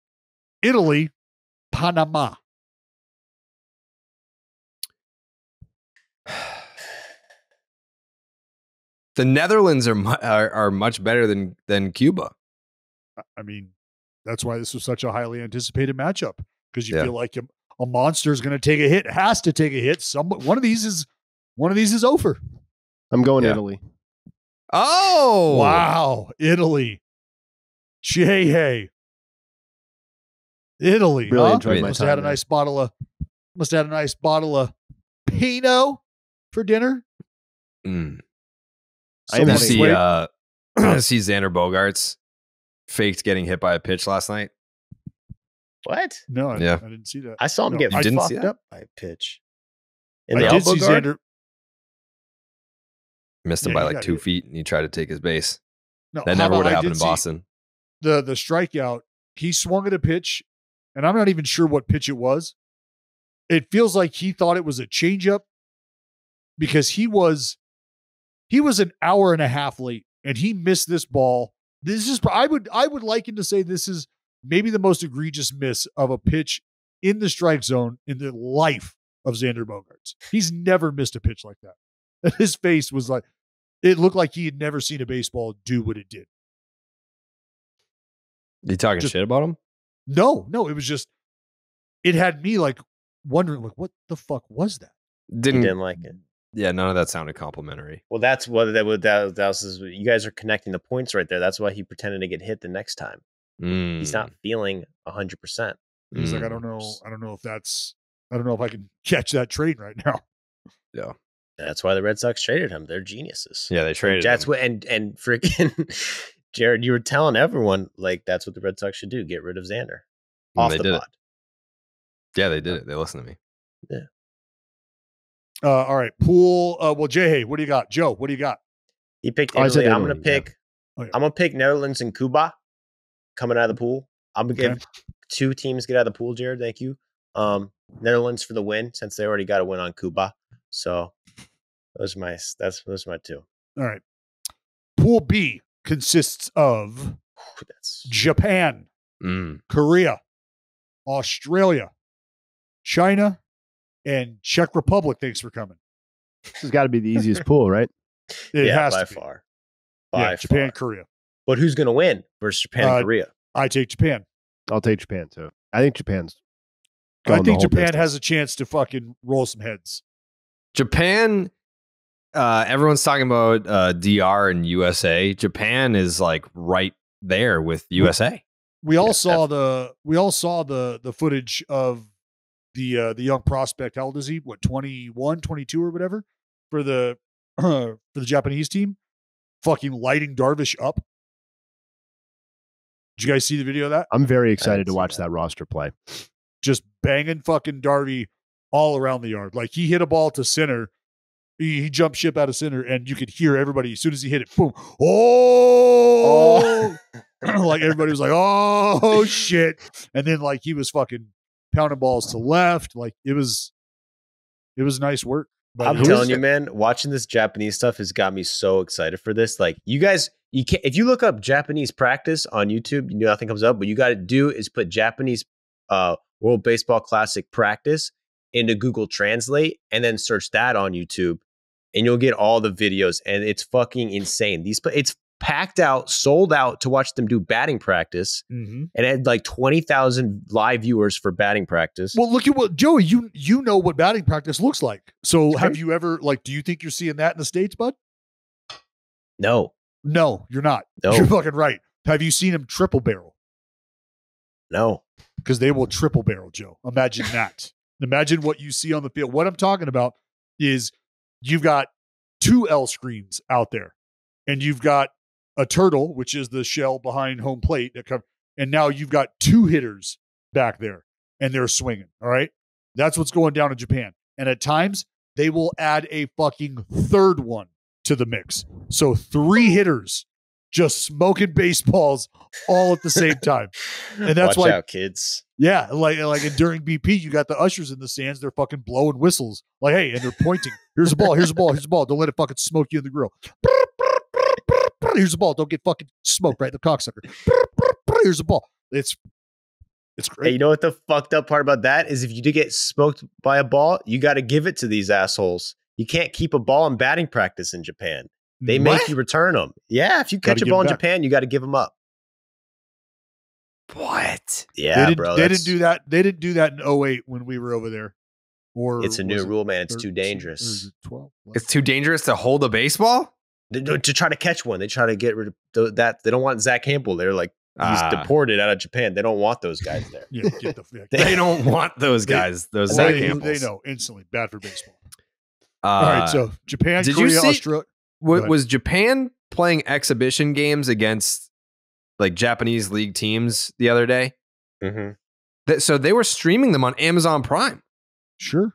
Italy, Panama. The Netherlands are much better than Cuba. I mean, that's why this was such a highly anticipated matchup, because you feel like a monster is going to take a hit, has to take a hit. One of these is over. I'm going Italy. Oh, wow. Italy. Hey. Italy. Really huh? enjoyed my Must time have had a there. nice bottle of Pinot for dinner. I am see Wait. see Xander Bogaerts faked getting hit by a pitch last night. What? No, I Yeah. didn't see that. I saw him No, get you didn't see fucked that? up by a pitch. In I the did elbow see guard? Xander. Missed him Yeah, by he like got 2 hit. feet, and he tried to take his base. No, That how never about would have I happened did in see Boston. The strikeout, he swung at a pitch, and I'm not even sure what pitch it was. It feels like he thought it was a changeup because he was an hour and a half late, and he missed this ball. This is I would liken to say this is maybe the most egregious miss of a pitch in the strike zone in the life of Xander Bogaerts. He's never missed a pitch like that. And his face was like, it looked like he had never seen a baseball do what it did. You talking shit about him? No, it was just, it had me like wondering, like, what the fuck was that? He didn't like it. Yeah, none of that sounded complimentary. Well, that's what that was. You guys are connecting the points right there. That's why he pretended to get hit the next time. He's not feeling 100%. He's like, I don't know if I can catch that train right now. Yeah. That's why the Red Sox traded him. They're geniuses. Yeah, they traded That's him. what and freaking Jared, you were telling everyone like that's what the Red Sox should do: get rid of Xander off they the did pod. Yeah, they did it. They listened to me. All right, pool. Well, Jay, hey, what do you got? Joe, what do you got? He picked I said Italy. I'm Italy, gonna pick. Oh, yeah. I'm gonna pick Netherlands and Cuba coming out of the pool. I'm gonna give 2 teams get out of the pool. Jared, thank you. Netherlands for the win since they already got a win on Cuba. So those are my 2. All right. Pool B consists of That's Japan, Korea, Australia, China, and Czech Republic. Thanks for coming. This has got to be the easiest pool, right? It has by to be. far. Yeah, Japan, far. Korea. But who's gonna win versus Japan and Korea? I take Japan. I'll take Japan too. I think Japan's. I think Japan has a chance to fucking roll some heads. Japan, everyone's talking about DR and USA. Japan is like right there with USA. We all saw the footage of the young prospect. How old is he? What, 21, 22 or whatever for the Japanese team? Fucking lighting Darvish up. Did you guys see the video of that? I'm very excited to watch that roster play. Just banging fucking Darby all around the yard. Like he hit a ball to center. He jumped ship out of center, and you could hear everybody as soon as he hit it. Boom! Oh! Like everybody was like, "Oh shit!" And then like he was fucking pounding balls to left. Like it was nice work. But I'm telling you, man, watching this Japanese stuff has got me so excited for this. Like you guys, you can't, if you look up Japanese practice on YouTube, you know nothing comes up. What you got to do is put Japanese World Baseball Classic practice into Google Translate and then search that on YouTube, and you'll get all the videos. And it's fucking insane. It's packed out, sold out to watch them do batting practice. Mm-hmm. And it had like 20,000 live viewers for batting practice. Well, look at what Joey. You know what batting practice looks like. So have you ever do you think you're seeing that in the States, bud? No, you're not. No. You're fucking right. Have you seen him triple barrel? no. Because they will triple barrel, Joe. Imagine that. Imagine what you see on the field. What I'm talking about is you've got 2 L screens out there, and you've got a turtle, which is the shell behind home plate, and now you've got 2 hitters back there, and they're swinging. All right, that's what's going down in Japan. And at times they will add a fucking 3rd one to the mix, so 3 hitters just smoking baseballs all at the same time. And that's Watch why, out, kids. yeah, like and during BP, you got the ushers in the stands. They're fucking blowing whistles, like, hey, and they're pointing. Here's a ball. Here's a ball. Here's a ball. Don't let it fucking smoke you in the grill. Here's a ball. Don't get fucking smoked, right? The cocksucker. Here's a ball. It's great. Hey, you know what the fucked up part about that is? If you do get smoked by a ball, you got to give it to these assholes. You can't keep a ball in batting practice in Japan. They make you return them. Yeah, if you catch a ball in Japan, you got to give them up. What? Yeah, they bro. They didn't do that. They didn't do that in 2008 when we were over there. Or it's a new rule, man. It's too dangerous. 12. It's too dangerous to hold a baseball? To try to catch one. They try to get rid of that. They don't want Zach Campbell. They're like, he's deported out of Japan. They don't want those guys there. Yeah, they don't want those guys. Those Zach Campbells. They know instantly. Bad for baseball. All right, so Japan, did Korea, you see, Australia. Was Japan playing exhibition games against like Japanese league teams the other day? Mm-hmm. So they were streaming them on Amazon Prime. Sure.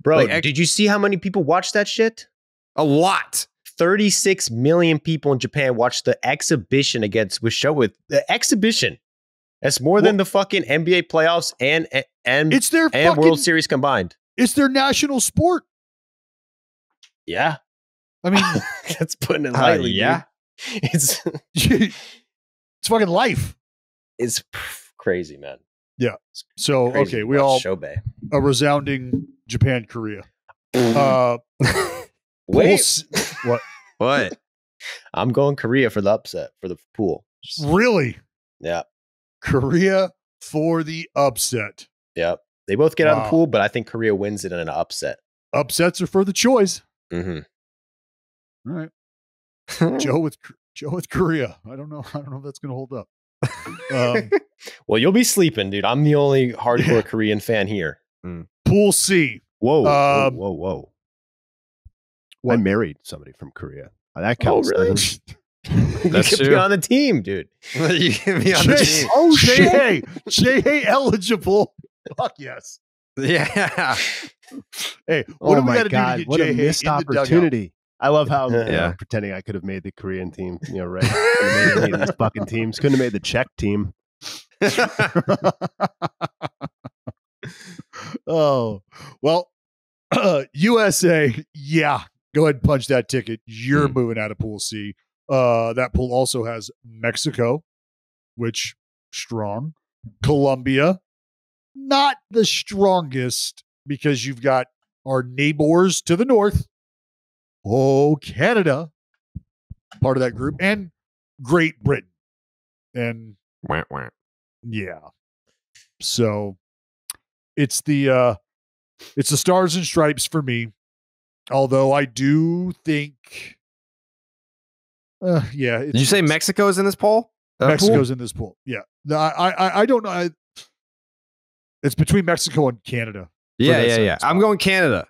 Bro, did you see how many people watched that shit? A lot. 36 million people in Japan watched the exhibition with the exhibition. That's more than the fucking NBA playoffs and it's their World Series combined. It's their national sport. Yeah. I mean, that's putting it lightly. Yeah. Dude. It's fucking life. It's crazy, man. Yeah. So, okay, we all Shobei. A resounding Japan, Korea. Wait. What? I'm going Korea for the upset for the pool. Really? Yeah. Korea for the upset. Yep. They both get out of the pool, but I think Korea wins it in an upset. Upsets are for the choice. Mm-hmm. All right. Joe with Korea. I don't know if that's going to hold up. Well, you'll be sleeping, dude. I'm the only hardcore Korean fan here. Pool C. Whoa. I married somebody from Korea. That counts. Oh, really? That's you could be on the team, dude. You can be on the team. Oh, shit. Jay eligible. Fuck yes. Yeah. Hey, what do we got to do to get what Jay a missed opportunity. I love how pretending I could have made the Korean team. Right? Couldn't have made any of these fucking teams. Couldn't have made the Czech team. Oh, well, USA. Yeah. Go ahead and punch that ticket. You're moving out of Pool C. That pool also has Mexico, which strong. Colombia, not the strongest because you've got our neighbors to the north. Oh, Canada, part of that group, and Great Britain. And yeah. So it's the Stars and Stripes for me. Although I do think did you say Mexico's in this poll? Mexico's in this pool. Yeah. I don't know. It's between Mexico and Canada. Yeah. I'm going Canada.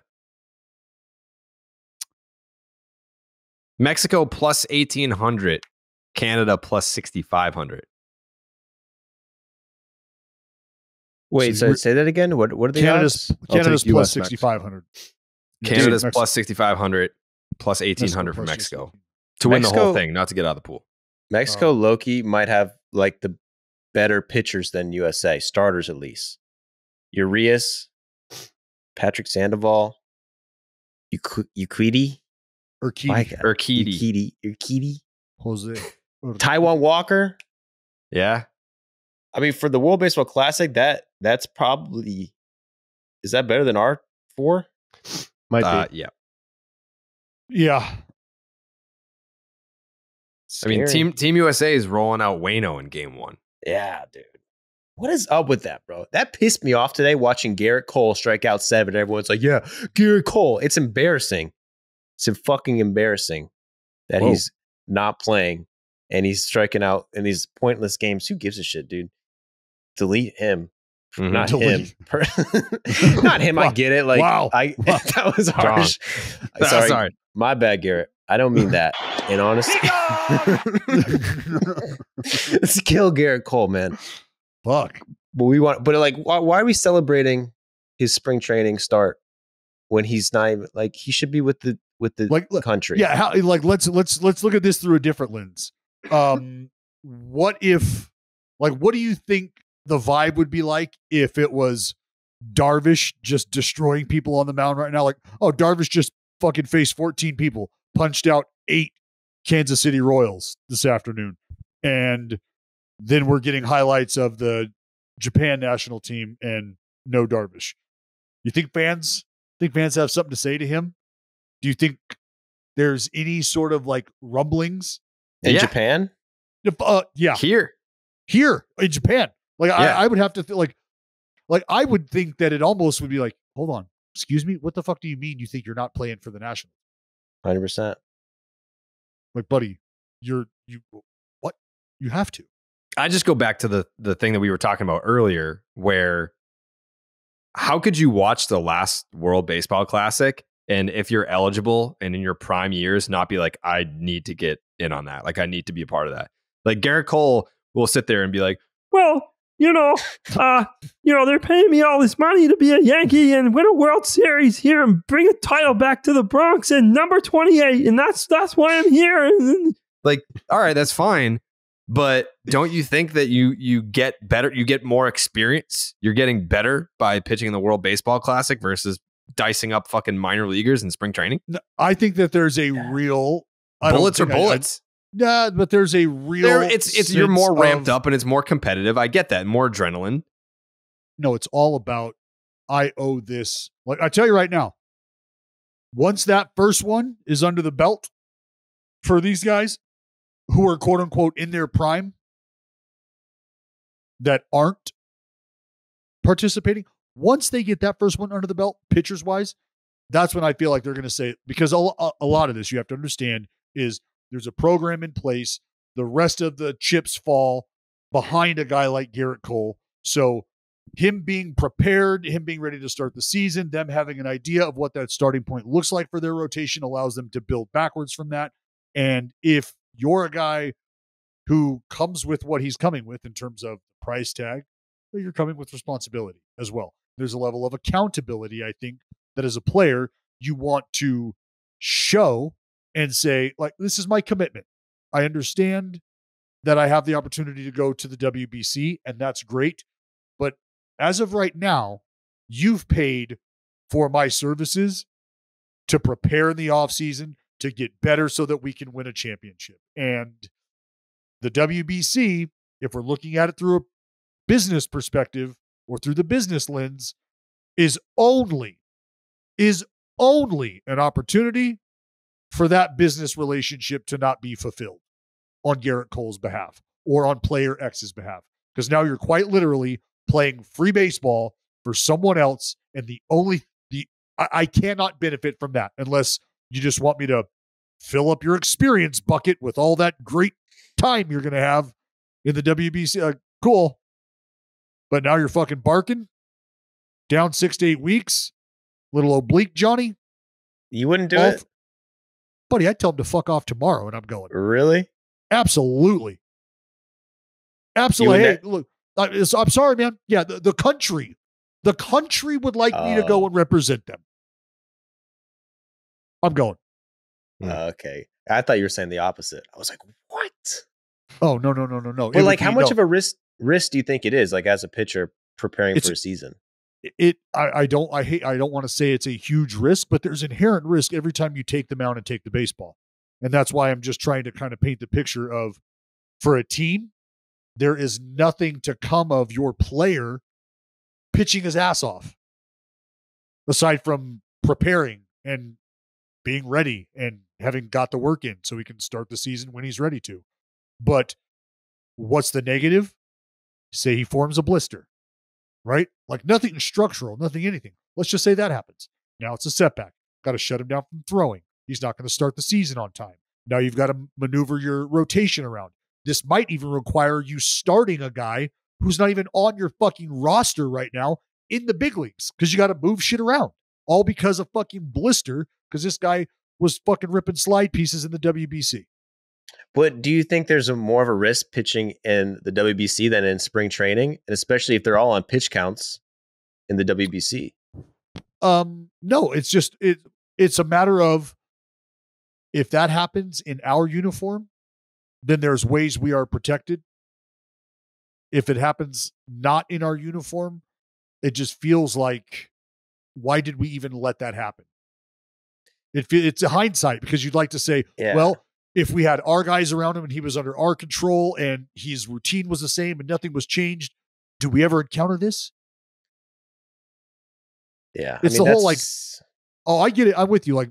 Mexico plus 1,800. Canada plus 6,500. Wait, so say that again? What are the Canada's plus 6,500. Canada's plus 6,500 plus 1,800 for Mexico. To win the whole thing, not to get out of the pool. Mexico, Loki might have like the better pitchers than USA, starters at least. Urias, Patrick Sandoval, Urquidy, Jose, Taiwan Walker. Yeah, I mean, for the World Baseball Classic, that's probably, is that better than our 4? Might be. Yeah. Scary. I mean, Team USA is rolling out Waino in Game 1. Yeah, dude. What is up with that, bro? That pissed me off today watching Garrett Cole strike out 7. Everyone's like, yeah, Garrett Cole. It's embarrassing. It's fucking embarrassing that he's not playing and he's striking out in these pointless games. Who gives a shit, dude? Delete him. Mm-hmm. Not him. Not him. I get it. Like, wow. That was harsh. Sorry. My bad, Garrett. I don't mean that. And honestly, let's kill Garrett Cole, man. Fuck. But why are we celebrating his spring training start when he's not even, like, he should be with the country? Yeah. Let's look at this through a different lens. What do you think the vibe would be like if it was Darvish just destroying people on the mound right now? Like, oh, Darvish just fucking faced 14 people, punched out 8 Kansas City Royals this afternoon. And then we're getting highlights of the Japan national team and no Darvish. You think fans have something to say to him? Do you think there's any sort of like rumblings in Japan? Yeah. Here in Japan. Like I would have to like I would think that it almost would be like, hold on, excuse me, what the fuck do you mean you think you're not playing for the Nationals? 100%. Like, buddy, what? You have to. I just go back to the thing that we were talking about earlier, where how could you watch the last World Baseball Classic and if you're eligible and in your prime years, not be like, I need to get in on that. Like, I need to be a part of that. Like Garrett Cole will sit there and be like, well, they're paying me all this money to be a Yankee and win a World Series here and bring a title back to the Bronx and number 28. And that's why I'm here. Like, all right, that's fine. But don't you think that you get better, you get more experience? You're getting better by pitching in the World Baseball Classic versus dicing up fucking minor leaguers in spring training? No, I think that there's a real bullets or bullets. Yeah, but there's a real. It's you're more ramped up and it's more competitive. I get that, more adrenaline. No, it's all about I owe this. Like I tell you right now, once that first one is under the belt for these guys who are quote unquote in their prime that aren't participating, once they get that first one under the belt, pitchers wise, that's when I feel like they're going to say, because a lot of this you have to understand is there's a program in place. The rest of the chips fall behind a guy like Garrett Cole. So him being prepared, him being ready to start the season, them having an idea of what that starting point looks like for their rotation allows them to build backwards from that. And if you're a guy who comes with what he's coming with in terms of the price tag, you're coming with responsibility as well. There's a level of accountability, I think, that as a player, you want to show and say, like, this is my commitment. I understand that I have the opportunity to go to the WBC, and that's great. But as of right now, you've paid for my services to prepare in the offseason, to get better so that we can win a championship. And the WBC, if we're looking at it through a business perspective or through the business lens, is only an opportunity for that business relationship to not be fulfilled on Garrett Cole's behalf or on player X's behalf. Because now you're quite literally playing free baseball for someone else. And I cannot benefit from that unless you just want me to fill up your experience bucket with all that great time you're going to have in the WBC. Cool. But now you're fucking barking down 6 to 8 weeks. Little oblique Johnny. You wouldn't do it? Buddy, I'd tell him to fuck off tomorrow and I'm going. Really? Absolutely. Hey, look, I'm sorry, man. Yeah, the country would like me to go and represent them. I'm going. Okay. I thought you were saying the opposite. I was like, what? Oh, no. But like, how much of a risk do you think it is, like as a pitcher preparing for a season? I don't want to say it's a huge risk, but there's inherent risk every time you take the mound and take the baseball. And that's why I'm just trying to kind of paint the picture of, for a team, there is nothing to come of your player pitching his ass off, aside from preparing and being ready and having got the work in so he can start the season when he's ready to. But what's the negative? Say he forms a blister, right? Like nothing structural, nothing anything. Let's just say that happens. Now it's a setback. Got to shut him down from throwing. He's not going to start the season on time. Now you've got to maneuver your rotation around. This might even require you starting a guy who's not even on your fucking roster right now in the big leagues because you got to move shit around. All because of fucking blister, because this guy was fucking ripping slide pieces in the WBC. But do you think there's more of a risk pitching in the WBC than in spring training? And especially if they're all on pitch counts in the WBC? No, it's just, it's a matter of, if that happens in our uniform, then there's ways we are protected. If it happens not in our uniform, it just feels like, why did we even let that happen? It's a hindsight, because you'd like to say, well, if we had our guys around him and he was under our control and his routine was the same and nothing was changed, do we ever encounter this? Yeah. It's the whole like, oh, I get it. I'm with you. Like,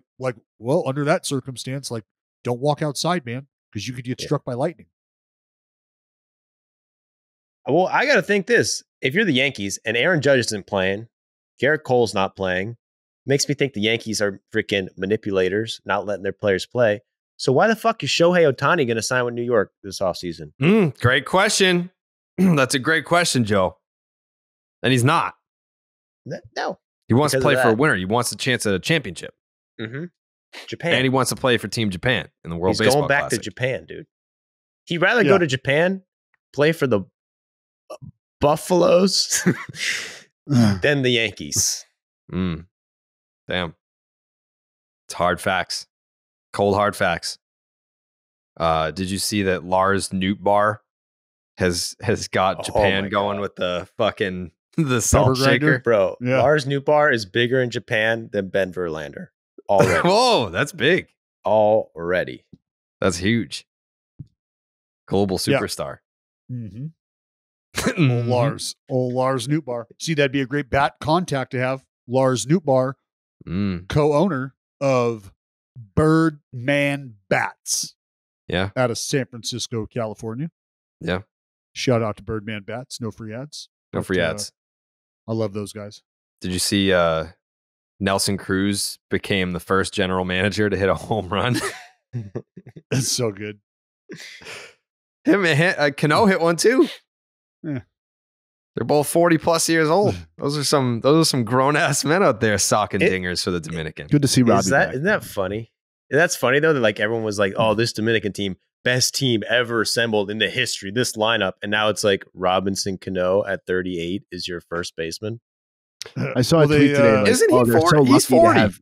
well, under that circumstance, like, don't walk outside, man, because you could get struck by lightning. Well, I got to think this. If you're the Yankees and Aaron Judge isn't playing, Garrett Cole's not playing, Makes me think the Yankees are freaking manipulators, not letting their players play. So why the fuck is Shohei Ohtani going to sign with New York this offseason? Great question. That's a great question, Joe. And he's not. No. He wants to play for a winner. He wants a chance at a championship. Mm-hmm. Japan. And he wants to play for Team Japan in the World He's Baseball going back Classic. to Japan, dude. He'd rather go to Japan, play for the Buffaloes than the Yankees. Damn. It's hard facts. Cold hard facts. Did you see that Lars Nootbaar has got Japan going with the fucking the salt shaker? Bro, Lars Nootbaar is bigger in Japan than Ben Verlander. Already. Whoa, that's big. Already. That's huge. Global superstar. Old Lars Nootbaar. See, that'd be a great bat contact to have. Lars Nootbaar, co-owner of Birdman Bats. Yeah. Out of San Francisco, California. Yeah. Shout out to Birdman Bats. No free ads. No free ads. I love those guys. Did you see Nelson Cruz became the first general manager to hit a home run? It's so good. Cano hit one too. Yeah. They're both 40 plus years old. Those are some grown ass men out there socking dingers for the Dominican. Good to see Robbie. Isn't that funny? That's funny though, that like everyone was like, oh, this Dominican team, best team ever assembled in the history, this lineup. And now it's like Robinson Cano at 38 is your first baseman. I saw a tweet today. Like, isn't he 40? He's 40.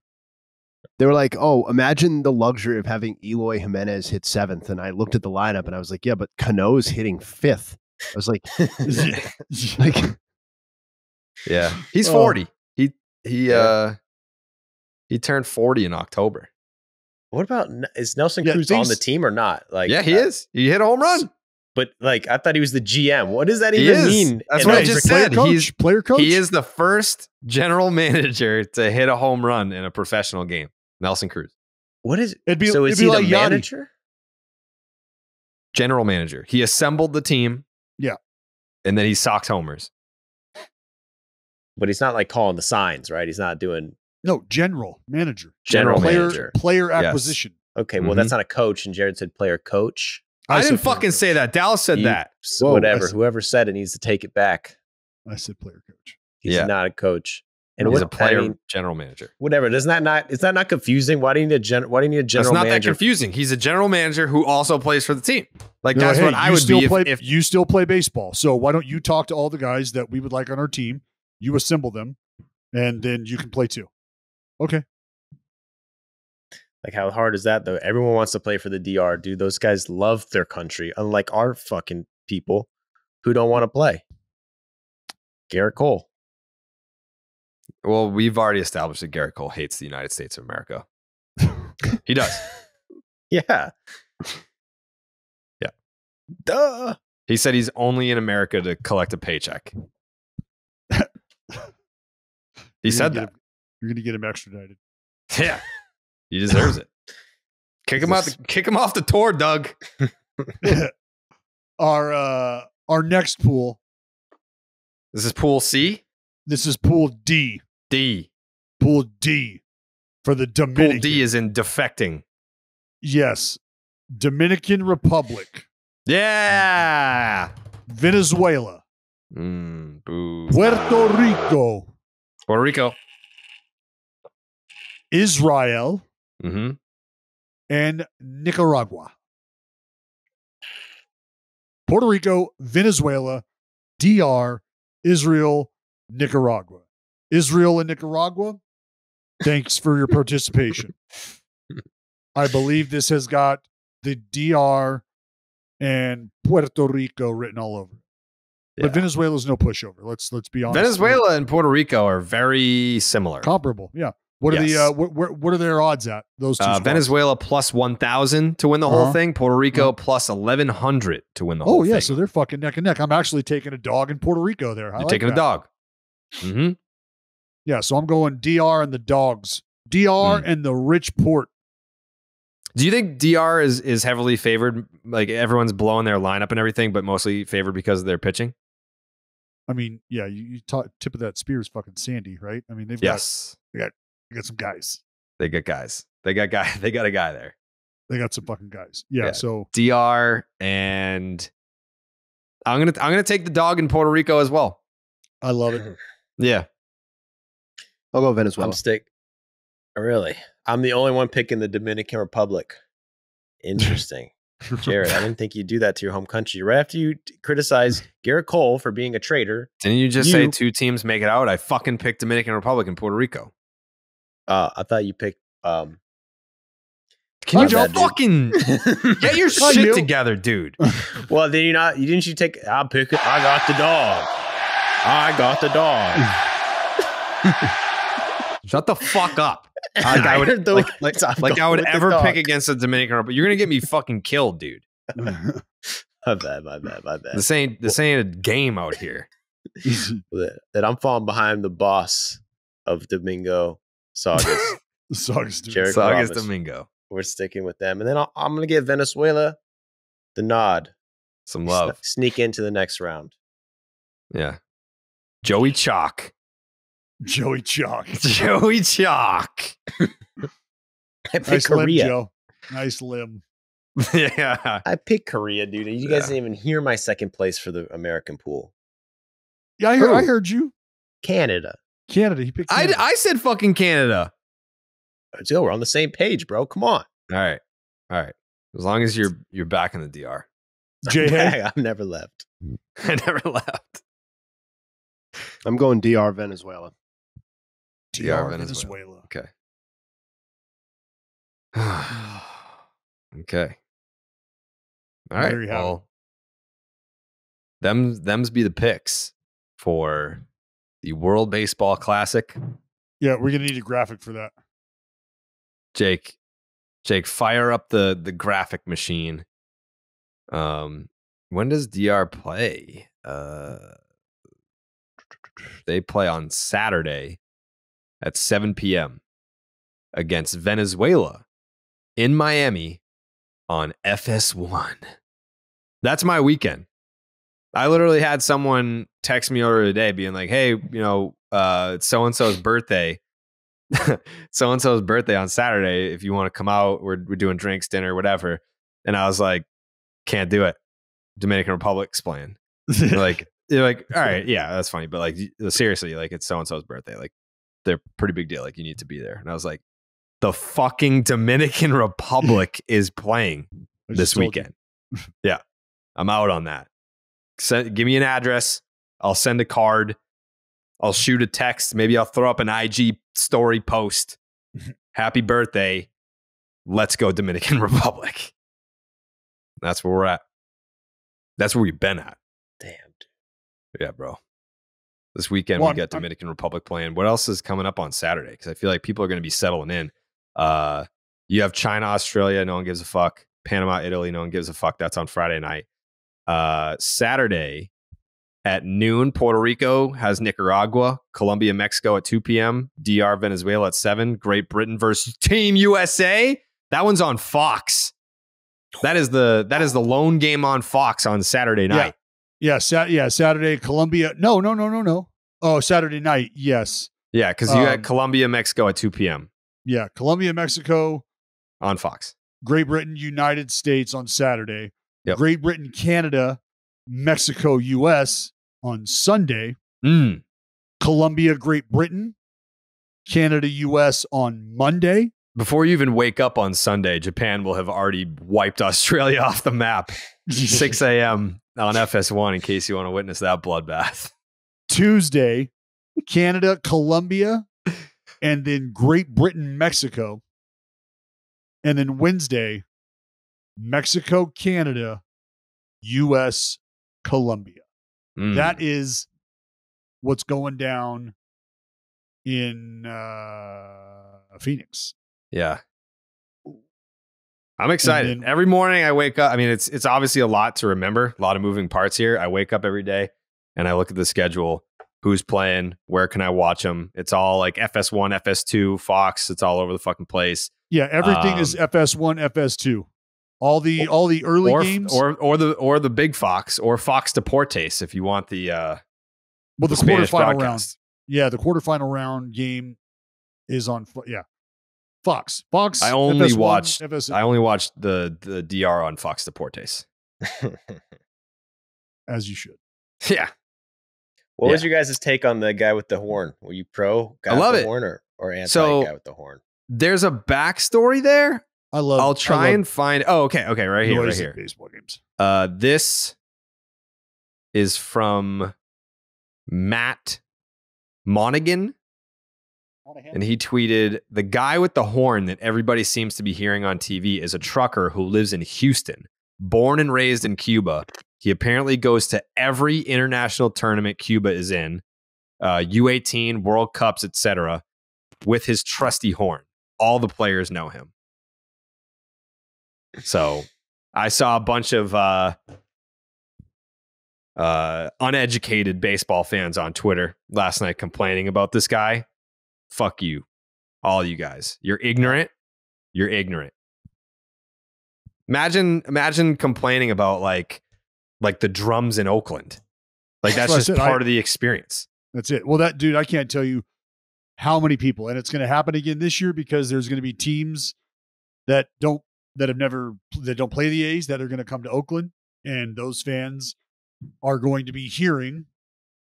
They were like, oh, imagine the luxury of having Eloy Jimenez hit 7th. And I looked at the lineup and I was like, yeah, but Cano's hitting 5th. I was like, yeah, he's 40. He turned 40 in October. What about, is Nelson Cruz on the team or not? Like, yeah, he is. He hit a home run. But like, I thought he was the GM. What does that even mean? That's what I just said. He's player coach. He is the first general manager to hit a home run in a professional game. Nelson Cruz. What is it? Is he like the manager? General manager. He assembled the team. Yeah. And then he socks homers. But he's not like calling the signs, right? He's not doing. No, general manager. General manager. Player acquisition. Yes. Okay, well, that's not a coach. And Jared said player coach. I didn't fucking say that. Dallas said that. Whatever. Whoever said it needs to take it back. I said player coach. He's not a coach. And he's a player general manager. Whatever. Is that not confusing? Why do you need a general manager? It's not that confusing. He's a general manager who also plays for the team. Like that's what I would be if you still play baseball. So why don't you talk to all the guys that we would like on our team? You assemble them, and then you can play too. Okay. Like, how hard is that, though? Everyone wants to play for the DR, dude. Those guys love their country, unlike our fucking people who don't want to play. Garrett Cole. Well, we've already established that Garrett Cole hates the United States of America. He does. Yeah. Yeah. Duh. He said he's only in America to collect a paycheck. He said that. You're going to get him extradited. Yeah. He deserves it. Kick him off the tour, Doug. Our next pool. This is pool C? This is pool D. D. Pool D for the Dominican. Pool D is in defecting. Yes. Dominican Republic. Yeah. Venezuela. Boo. Puerto Rico. Puerto Rico. Israel. Mm-hmm. And Nicaragua. Puerto Rico, Venezuela, DR, Israel, Nicaragua. Israel and Nicaragua, thanks for your participation. I believe this has got the DR and Puerto Rico written all over it. But Venezuela's no pushover. Let's be honest. Venezuela and Puerto Rico are very similar. Comparable, yeah. What are the what are their odds at? Those two. Venezuela plus 1,000 to win the whole thing. Puerto Rico plus 1,100 to win the whole thing. Oh yeah, so they're fucking neck and neck. I'm actually taking a dog in Puerto Rico there. You're taking a dog. Mm-hmm. Yeah, so I'm going DR and the dogs. DR and the rich port. Do you think DR is heavily favored? Like everyone's blowing their lineup and everything, but mostly favored because of their pitching? I mean, yeah, you tip of that spear is fucking Sandy, right? I mean, they got They got some guys. They got guys. They got a guy there. They got some fucking guys. Yeah. So DR, and I'm gonna take the dog in Puerto Rico as well. I love it. Yeah. I'll go Venezuela. Really? I'm the only one picking the Dominican Republic. Interesting. Jared, I didn't think you'd do that to your home country. Right after you criticize Garrett Cole for being a traitor. Didn't you just say 2 teams make it out? I fucking picked Dominican Republic and Puerto Rico. I thought you picked Can you just fucking get your shit together, dude? Well, didn't you take I'll pick it. I got the dog. Shut the fuck up. I would ever pick against the Dominican Republic. You're gonna get me fucking killed, dude. My bad. This ain't a game out here. That I'm falling behind the boss of Domingo Saugus. Saugus Domingo. We're sticking with them. And then I'm going to give Venezuela the nod. Some love. Sneak into the next round. Yeah. Joey Chalk. Joey Chalk. I picked Nice Korea. limb, Joe. Nice limb. Yeah. I picked Korea, dude. You guys didn't even hear my second place for the American pool. Yeah, I heard you. Canada. Canada. He picked Canada. I said fucking Canada. Joe, we're on the same page, bro. Come on. All right. As long as you're back in the DR. I've never left. I never left. I'm going DR Venezuela. DR Venezuela. Okay. Okay. All right. Well, them's be the picks for the World Baseball Classic. Yeah, we're gonna need a graphic for that. Jake, fire up the graphic machine. When does DR play? They play on Saturday at 7 p.m. against Venezuela in Miami on FS1. That's my weekend. I literally had someone text me earlier today being like, hey, it's so-and-so's birthday. So-and-so's birthday on Saturday. If you want to come out, we're doing drinks, dinner, whatever. And I was like, can't do it. Dominican Republic's playing. You're like, all right, yeah, that's funny. But like, seriously, like it's so-and-so's birthday. Like they're pretty big deal. Like you need to be there. And I was like, the fucking Dominican Republic is playing this weekend. Yeah, I'm out on that. Give me an address. I'll send a card. I'll shoot a text. Maybe I'll throw up an IG story post. Happy birthday. Let's go Dominican Republic. That's where we're at. That's where we've been at. Damn. Yeah, bro. This weekend we got Dominican Republic playing. What else is coming up on Saturday? Because I feel like people are going to be settling in. You have China, Australia. No one gives a fuck. Panama, Italy. No one gives a fuck. That's on Friday night. Saturday at noon, Puerto Rico has Nicaragua. Colombia, Mexico at 2 p.m. DR, Venezuela at 7. Great Britain versus Team USA. That one's on Fox. That is the lone game on Fox on Saturday night. Yeah, Saturday, Colombia. No. Oh, Saturday night. Yes. Yeah, because you got Colombia, Mexico at 2 p.m. Yeah, Colombia, Mexico on Fox. Great Britain, United States on Saturday. Yep. Great Britain, Canada, Mexico, US on Sunday. Colombia, Great Britain, Canada, US on Monday. Before you even wake up on Sunday, Japan will have already wiped Australia off the map. 6 a.m. on FS1 in case you want to witness that bloodbath. Tuesday, Canada, Colombia, and then Great Britain, Mexico. And then Wednesday, Mexico, Canada, US, Colombia. That is what's going down in Phoenix. Yeah. I'm excited. Every morning I wake up. I mean, it's obviously a lot to remember, a lot of moving parts here. I wake up every day and I look at the schedule. Who's playing? Where can I watch them? It's all like FS1, FS2, Fox. It's all over the fucking place. Yeah, everything is FS1, FS2. All the early games, or the big Fox or Fox Deportes if you want the quarterfinal round. Yeah, the quarterfinal round game is on. Fox. I only FS1, watched FS1. I only watched the DR on Fox Deportes. As you should. Yeah. What was your guys' take on the guy with the horn? Were you pro guy with the horn or anti guy with the horn? There's a backstory there. I'll try and find. Oh, okay, right here. Baseball games. This is from Matt Monaghan. And he tweeted, the guy with the horn that everybody seems to be hearing on TV is a trucker who lives in Houston, born and raised in Cuba. He apparently goes to every international tournament Cuba is in, U18, World Cups, etc., with his trusty horn. All the players know him. So I saw a bunch of uneducated baseball fans on Twitter last night complaining about this guy. Fuck you, all you guys. You're ignorant. Imagine complaining about like the drums in Oakland. Like that's just part of the experience. That's it. Well, that dude, I can't tell you how many people, and it's going to happen again this year because there's going to be teams that don't play the A's that are going to come to Oakland, and those fans are going to be hearing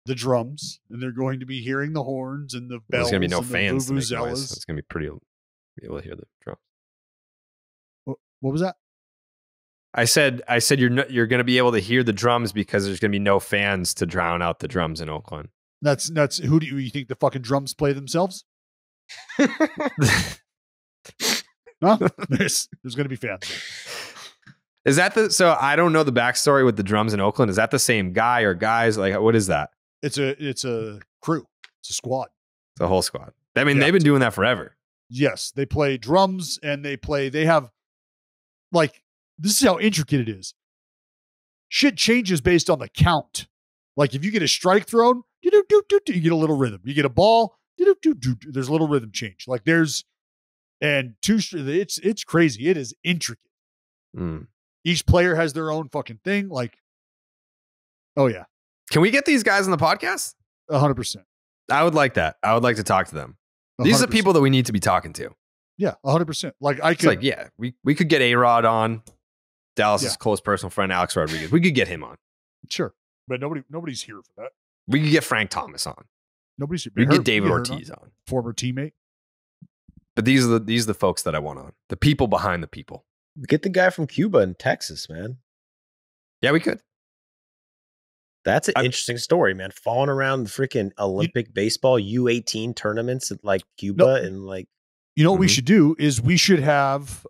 the drums, and they're going to be hearing the horns and the bells. There's going to be no fans. It's going to be pretty able to hear the drums. What was that? I said you're going to be able to hear the drums because there's going to be no fans to drown out the drums in Oakland. That's who do you think the fucking drums play themselves? No, there's going to be fans. Is that so I don't know the backstory with the drums in Oakland. Is that the same guy or guys? Like, what is that? It's a crew. It's a squad. It's a whole squad. I mean, they've been doing that forever. Yes. They play drums and they have like, this is how intricate it is. Shit changes based on the count. Like if you get a strike thrown, you get a little rhythm. You get a ball, there's a little rhythm change. Like it's crazy. It is intricate. Each player has their own fucking thing. Like, oh yeah. Can we get these guys on the podcast? 100%. I would like that. I would like to talk to them. 100%. These are the people that we need to be talking to. Yeah, 100%. Like we could get A-Rod on, Dallas's close personal friend, Alex Rodriguez. We could get him on. Sure. But nobody's here for that. We could get Frank Thomas on. Nobody's here. We could get David Ortiz on. Former teammate. But these are the folks that I want on. The people behind the people. Get the guy from Cuba and Texas, man. Yeah, we could. That's an interesting story, man. Falling around the freaking Olympic baseball U18 tournaments at like Cuba and like. You know what we should do is we should have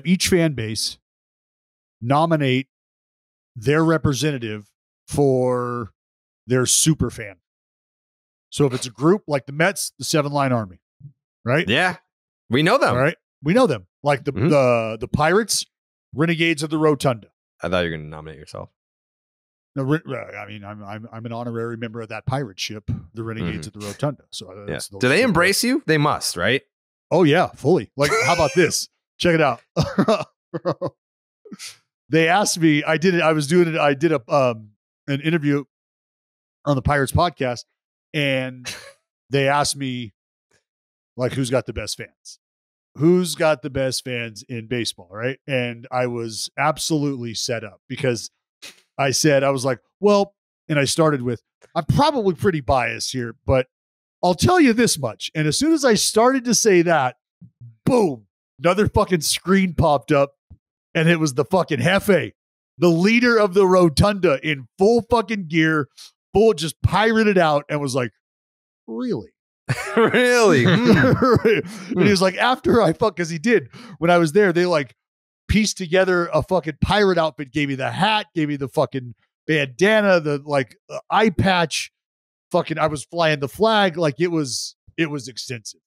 each fan base nominate their representative for their super fan. So if it's a group like the Mets, the 7-Line Army, right? Yeah, we know them. All right, we know them. Like the Pirates, Renegades of the Rotunda. I thought you were going to nominate yourself. No, I mean I'm an honorary member of that pirate ship, the Renegades of the Rotunda. So do they embrace you? They must, right? Oh yeah, fully. Like, how about this? Check it out. They asked me. I did an interview on the Pirates podcast, and they asked me, like, who's got the best fans? Who's got the best fans in baseball, right? And I was absolutely set up because I was like, well, and I started with, I'm probably pretty biased here, but I'll tell you this much. And as soon as I started to say that, boom, another fucking screen popped up, and it was the fucking Jefe, the leader of the Rotunda in full fucking gear, just pirated out, and was like, really? Really? And he was like, after I because he did, when I was there, they like pieced together a fucking pirate outfit, gave me the hat, gave me the fucking bandana, the like eye patch, fucking, I was flying the flag. Like it was extensive.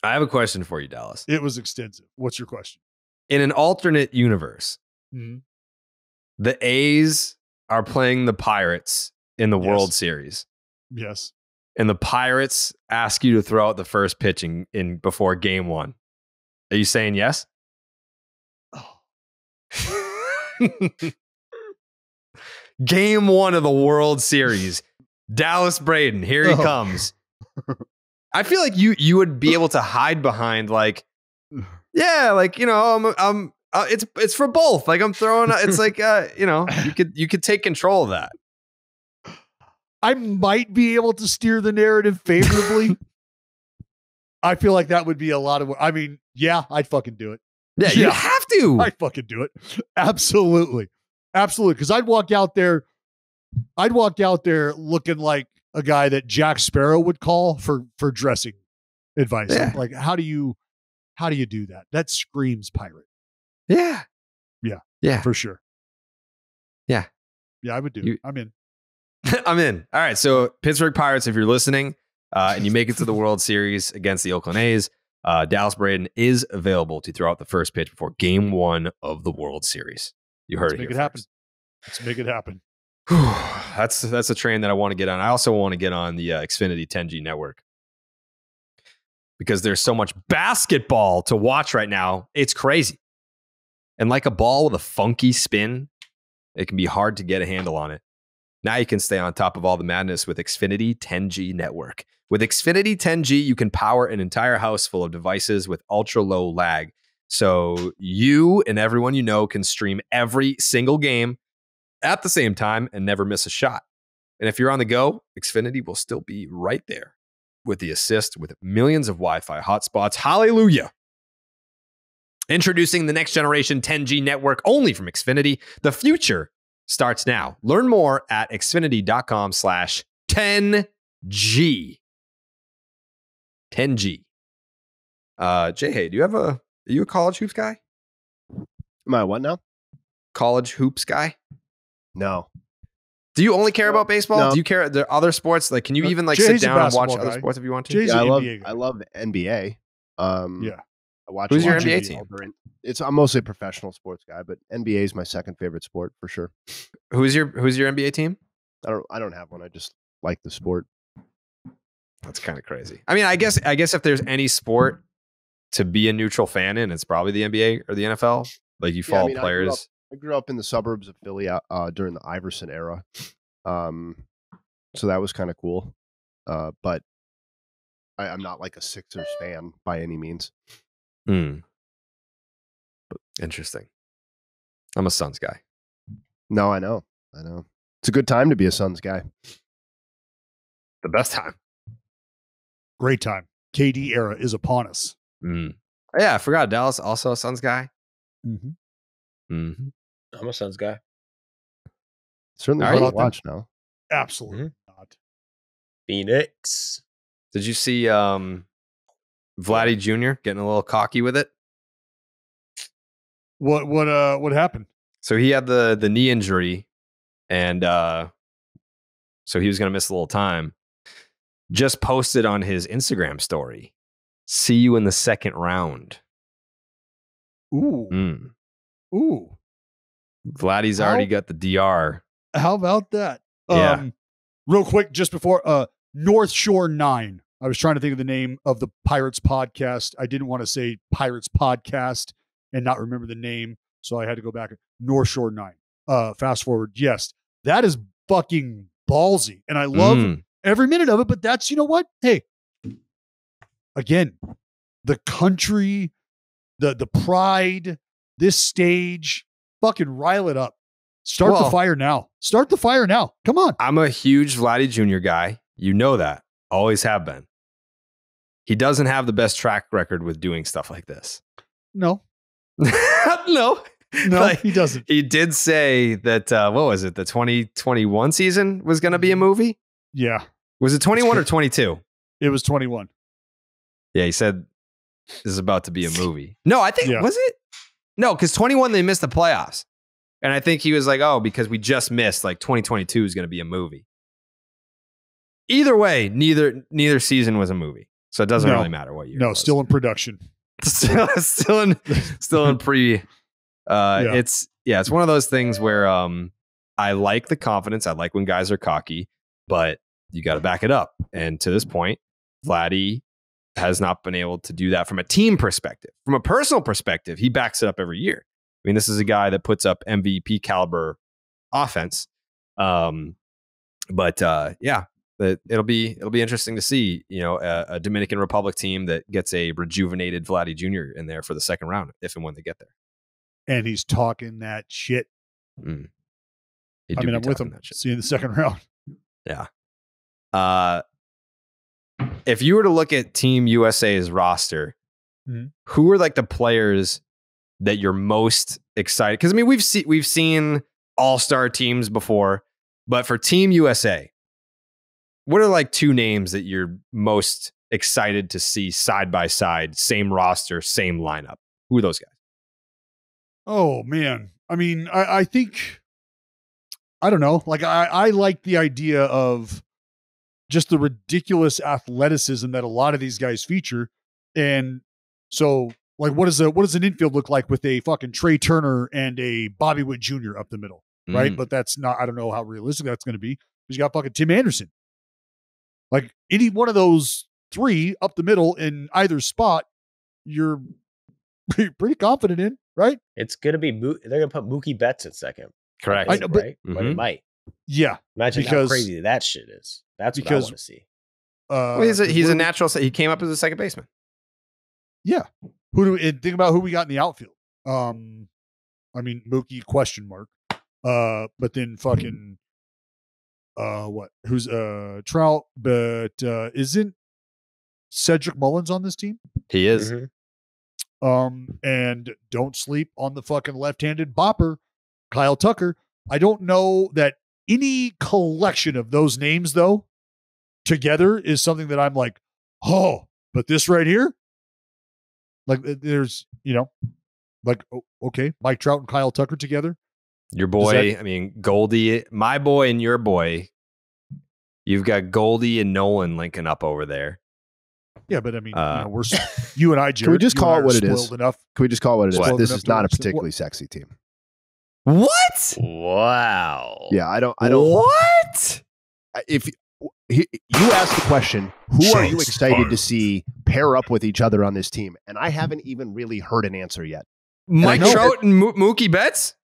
I have a question for you, Dallas. It was extensive. What's your question? In an alternate universe, the A's are playing the Pirates in the World Series. Yes. And the Pirates ask you to throw out the first pitch in before game 1. Are you saying yes? Game 1 of the World Series. Dallas Braden, here he comes. I feel like you would be able to hide behind like, yeah, like, you know, it's for both. Like I'm throwing, it's like, you know, you could take control of that. I might be able to steer the narrative favorably. I feel like that would be a lot of work. I mean, yeah, I'd fucking do it. Yeah, you have to. I'd fucking do it. Absolutely. Absolutely. Because I'd walk out there looking like a guy that Jack Sparrow would call for dressing advice. Yeah. Like, how do you do that? That screams pirate. Yeah. Yeah. Yeah. For sure. Yeah. Yeah, I would do it. I'm in. I'm in. All right. So Pittsburgh Pirates, if you're listening and you make it to the World Series against the Oakland A's, Dallas Braden is available to throw out the first pitch before Game 1 of the World Series. You heard Let's it make here it happen. first. Let's make it happen. That's a train that I want to get on. I also want to get on the Xfinity 10G network because there's so much basketball to watch right now. It's crazy. And like a ball with a funky spin, it can be hard to get a handle on it. Now you can stay on top of all the madness with Xfinity 10G network. With Xfinity 10G, you can power an entire house full of devices with ultra low lag. So you and everyone you know can stream every single game at the same time and never miss a shot. And if you're on the go, Xfinity will still be right there with the assist with millions of Wi-Fi hotspots. Hallelujah. Introducing the next generation 10G network only from Xfinity. The future starts now. Learn more at xfinity.com/10G. 10G. Jay, hey, are you a college hoops guy? Am I what now? College hoops guy? No. Do you only care about baseball? No. Do you care the other sports? Like, can you even like Jay's sit a down and watch basketball other guy. sports if you want to? Jay's Yeah, an I love NBA guy. I love NBA. Yeah. I watch. Who's a your lot of NBA baseball team? I'm mostly a professional sports guy, but NBA is my second favorite sport for sure. Who's your NBA team? I don't have one. I just like the sport. That's kind of crazy. I mean, I guess if there's any sport to be a neutral fan in, it's probably the NBA or the NFL. Like you follow players. I grew up in the suburbs of Philly during the Iverson era, so that was kind of cool. But I'm not like a Sixers fan by any means. Interesting. I'm a Suns guy. No, I know. It's a good time to be a Suns guy. The best time. Great time. KD era is upon us. Yeah, I forgot. Dallas also a Suns guy. I'm a Suns guy. Certainly Are fun you? to watch now. Absolutely not. Phoenix. Did you see Vladdy Jr. getting a little cocky with it? What happened? So he had the knee injury, and so he was going to miss a little time. Just posted on his Instagram story, "See you in the second round." Ooh. Ooh. Vladdy's already got the DR. How about that? Yeah. Real quick, just before North Shore 9. I was trying to think of the name of the Pirates podcast. I didn't want to say Pirates podcast and not remember the name, so I had to go back. North Shore 9. Fast forward. Yes, that is fucking ballsy, and I love every minute of it. But that's, you know what? Hey, again, the country, the pride, this stage, fucking rile it up. Start the fire now. Start the fire now. Come on. I'm a huge Vladdy Jr. guy. You know that. Always have been. He doesn't have the best track record with doing stuff like this. No. No, like, he doesn't. He did say that, what was it? The 2021 season was going to be a movie? Yeah. Was it 21 or 22? It was 21. Yeah, he said this is about to be a movie. No, I think, was it? No, because 21, they missed the playoffs. And I think he was like, oh, because we just missed, like 2022 is going to be a movie. Either way, neither season was a movie. So it doesn't really matter what year. No, still in production. still in pre. It's one of those things where I like the confidence. I like when guys are cocky, but you got to back it up. And to this point, Vladdy has not been able to do that from a team perspective. From a personal perspective, he backs it up every year. I mean, this is a guy that puts up MVP caliber offense. But it'll be interesting to see, a Dominican Republic team that gets a rejuvenated Vladdy Jr. in there for the second round, if and when they get there. And he's talking that shit. I'm with him. See you in the second round. Yeah. If you were to look at Team USA's roster, who are like the players that you're most excited? Because we've seen all-star teams before, but for Team USA, what are like two names that you're most excited to see side by side, same roster, same lineup? Who are those guys? Oh man, I think, I don't know. Like I like the idea of just the ridiculous athleticism that a lot of these guys feature. And so like, what does an infield look like with a fucking Trey Turner and a Bobby Witt Jr. up the middle? Right. But that's not, I don't know how realistic that's going to be. You got fucking Tim Anderson. Like any one of those three up the middle in either spot, you're pretty confident in, right? It's going to be, they're going to put Mookie Betts at second. Correct. Right? But it might. Yeah. Imagine how crazy that shit is. That's what I want to see. He's a natural. He came up as a second baseman. Yeah. Think about who we got in the outfield. Mookie ? But then fucking who's Trout? But isn't Cedric Mullins on this team? He is. And don't sleep on the fucking left-handed bopper, Kyle Tucker. I don't know that any collection of those names though together is something that I'm like, oh, but this right here, like there's, okay, Mike Trout and Kyle Tucker together. Your boy, Goldie, my boy and your boy. You've got Goldie and Nolan linking up over there. Yeah, but we're you and I, Jared. Can we just call it what it is? Enough. Can we just call it what it is? This is not a particularly sexy team. What? Wow. Yeah, I don't. What? If you asked the question, who are you excited to see pair up with each other on this team? And I haven't even really heard an answer yet. Mike Trout and Mookie Betts?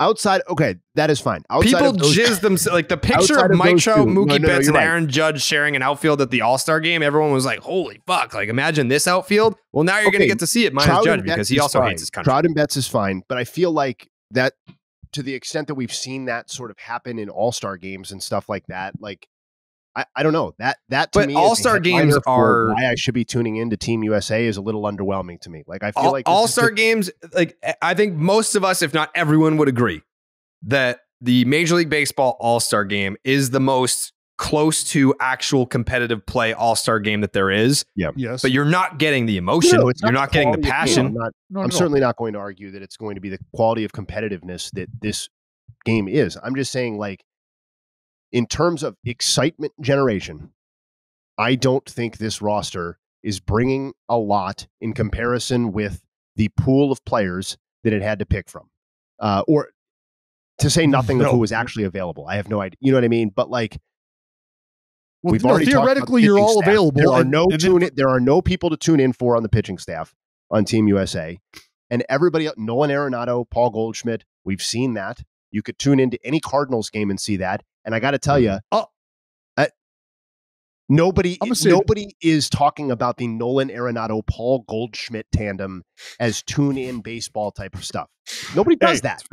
Outside, okay, that is fine. People jizz themselves. Like the picture of Mike Trout, Mookie Betts, and Aaron Judge sharing an outfield at the All-Star game, everyone was like, holy fuck, like imagine this outfield. Well, now you're going to get to see it minus Judge because he also hates his country. Trout and Betts is fine, but I feel like that to the extent that we've seen that sort of happen in All-Star games and stuff like that, like, I don't know. That to me, All-Star games are why I should be tuning into Team USA is a little underwhelming to me. Like I feel like All-Star games, like I think most of us, if not everyone, would agree that the Major League Baseball All-Star game is the most close to actual competitive play All-Star game that there is. Yeah. Yes. But you're not getting the emotion. You're not getting the passion. I'm certainly not going to argue that it's going to be the quality of competitiveness that this game is. I'm just saying, like, in terms of excitement generation, I don't think this roster is bringing a lot in comparison with the pool of players that it had to pick from. Or to say nothing of who was actually available. I have no idea. You know what I mean? But like, we've already theoretically, you're all available. There are no people to tune in for on the pitching staff on Team USA. And everybody else, Nolan Arenado, Paul Goldschmidt, we've seen that. You could tune into any Cardinals game and see that. And I got to tell you, nobody is talking about the Nolan Arenado, Paul Goldschmidt tandem as tune-in baseball type of stuff. Nobody does that.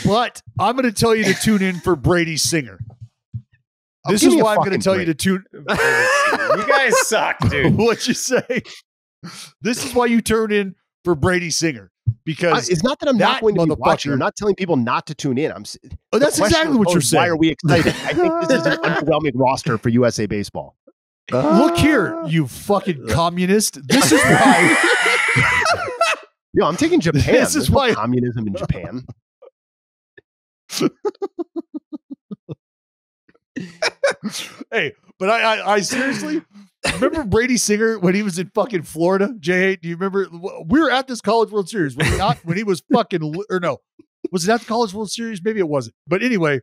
But I'm going to tell you to tune in for Brady Singer. This is why I'm going to tell you to tune. You guys suck, dude. What'd you say? This is why you turn in for Brady Singer. Because it's not that I'm not going to be watching. I'm not telling people not to tune in. That's exactly what you're saying. Why are we excited? I think this is an underwhelming roster for USA Baseball. Look here, you fucking communist. This is why. Yo, I'm taking Japan. This is why communism in Japan. Hey, but I seriously remember Brady Singer when he was in fucking Florida. Jay, do you remember? We were at this College World Series when he was fucking, or no, was it at the College World Series? Maybe it wasn't. But anyway,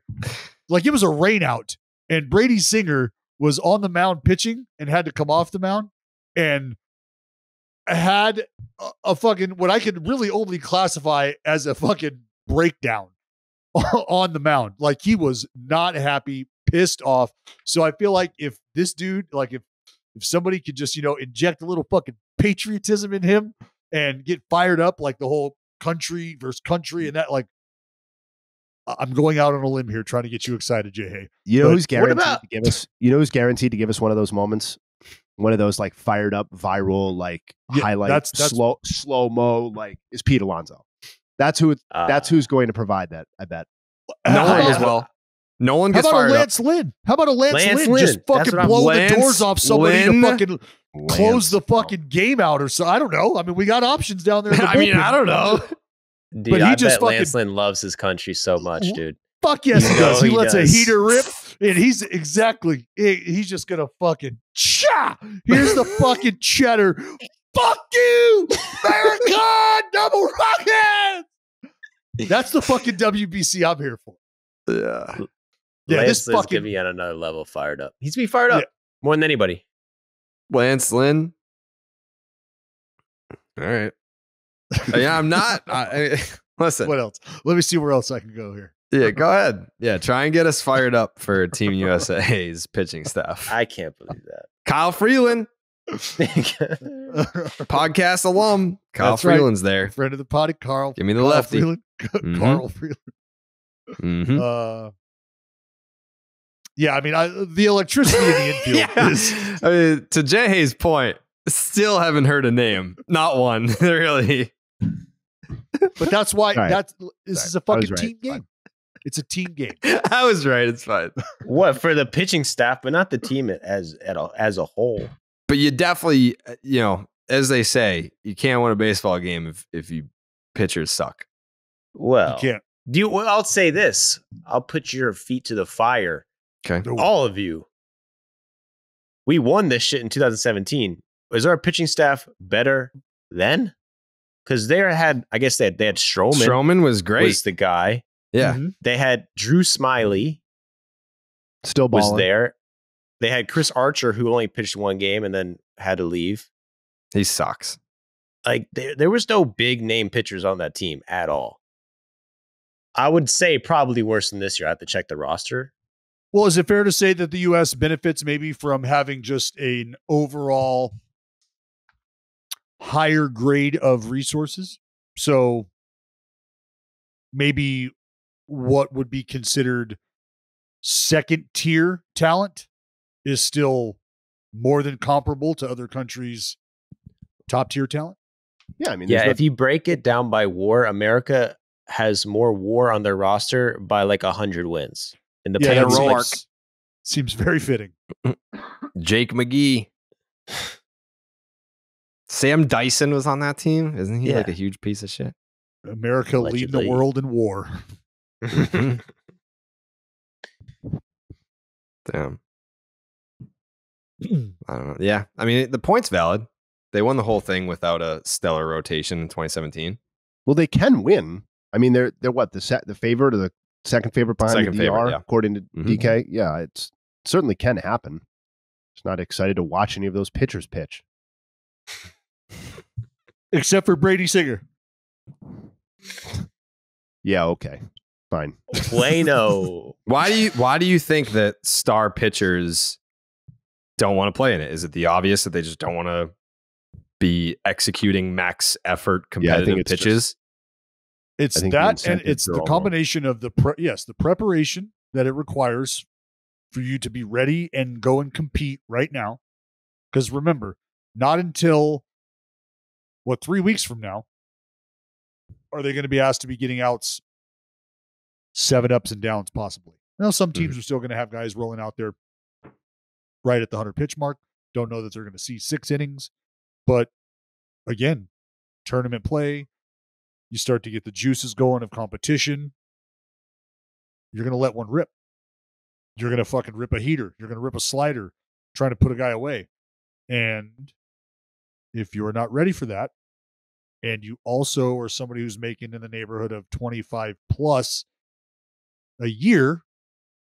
like it was a rain out, and Brady Singer was on the mound pitching and had to come off the mound and had a fucking what I could really only classify as a fucking breakdown on the mound. Like he was not happy, pissed off. So I feel like if this dude, like if somebody could just, inject a little fucking patriotism in him and get fired up, like the whole country versus country and that, like, I'm going out on a limb here trying to get you excited, Jay. Who's guaranteed to give us? Who's guaranteed to give us one of those moments? One of those like fired up, viral, like highlight, that's slow mo. Like is Pete Alonso. That's who. That's who's going to provide that. I bet. Nolan as well. Nolan gets fired up. How about a Lance Lynn? Just fucking blow the doors off somebody to fucking close the fucking game out or so. I don't know. I mean, we got options down there. I don't know. Dude, but I bet Lance Lynn loves his country so much, dude. Fuck yes, he does. He lets a heater rip, and he's just gonna fucking cha. Here's the fucking cheddar. Fuck you, America! Double rockets. That's the fucking WBC I'm here for. Yeah. Lance Lynn's gonna be on another level fired up. He's be fired up more than anybody. Lance Lynn. All right. Yeah, I'm not. Listen. What else? Let me see where else I can go here. Yeah, go ahead. Yeah, try and get us fired up for Team USA's pitching staff. I can't believe that. Kyle Freeland. Podcast alum. Kyle Freeland's there. Friend of the potty, Carl. Give me the lefty. Mm-hmm. Carl Freeland. Mm-hmm. Yeah, I mean, the electricity in the infield is... I mean, to Jay Hayes' point, still haven't heard a name. Not one. Really. But that's why this is a fucking team game. It's a team game. I was right. It's fine. What, for the pitching staff, but not the team as a whole. But you definitely, as they say, you can't win a baseball game if you pitchers suck. Well, you can't. I'll say this. I'll put your feet to the fire. Okay. All of you. We won this shit in 2017. Was our pitching staff better then? Because they had Stroman. Stroman was great. Was the guy. Yeah. Mm-hmm. They had Drew Smiley. Still balling. Was there. They had Chris Archer, who only pitched one game and then had to leave. He sucks. Like, there was no big name pitchers on that team at all. I would say probably worse than this year. I have to check the roster. Well, is it fair to say that the U.S. benefits maybe from having just an overall higher grade of resources? So maybe what would be considered second tier talent is still more than comparable to other countries' top tier talent? Yeah, I mean, if you break it down by WAR, America has more WAR on their roster by like 100 wins. In the that seems very fitting. Jake McGee. Sam Dyson was on that team. Isn't he like a huge piece of shit? America leading the world in war. Damn. I don't know. Yeah. I mean, the point's valid. They won the whole thing without a stellar rotation in 2017. Well, they can win. I mean, they're what, the favorite or the second favorite behind the DR, according to DK? Yeah, it certainly can happen. Just not excited to watch any of those pitchers pitch. Except for Brady Singer. Yeah, okay. Fine. Bueno. Why do you think that star pitchers don't want to play in it? Is it the obvious that they just don't want to be executing max effort competitive pitches? It's that, and it's the combination of the preparation that it requires for you to be ready and go and compete right now. Because remember, not until 3 weeks from now are they going to be asked to be getting outs 7 ups and downs possibly. Now, some teams are still going to have guys rolling out there right at the 100 pitch mark. Don't know that they're going to see 6 innings, but again, tournament play. You start to get the juices going of competition. You're going to let one rip. You're going to fucking rip a heater. You're going to rip a slider, trying to put a guy away. And if you're not ready for that, and you also are somebody who's making in the neighborhood of 25 plus a year,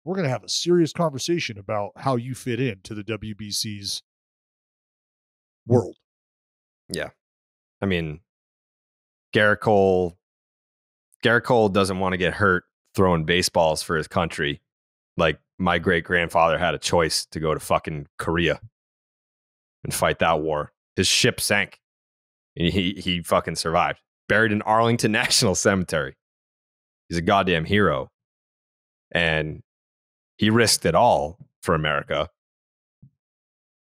we're going to have a serious conversation about how you fit into the WBC's world. Yeah. I mean, Garrett Cole doesn't want to get hurt throwing baseballs for his country. like my great grandfather had a choice to go to fucking Korea and fight that war. His ship sank. And he fucking survived. Buried in Arlington National Cemetery. He's a goddamn hero. And he risked it all for America.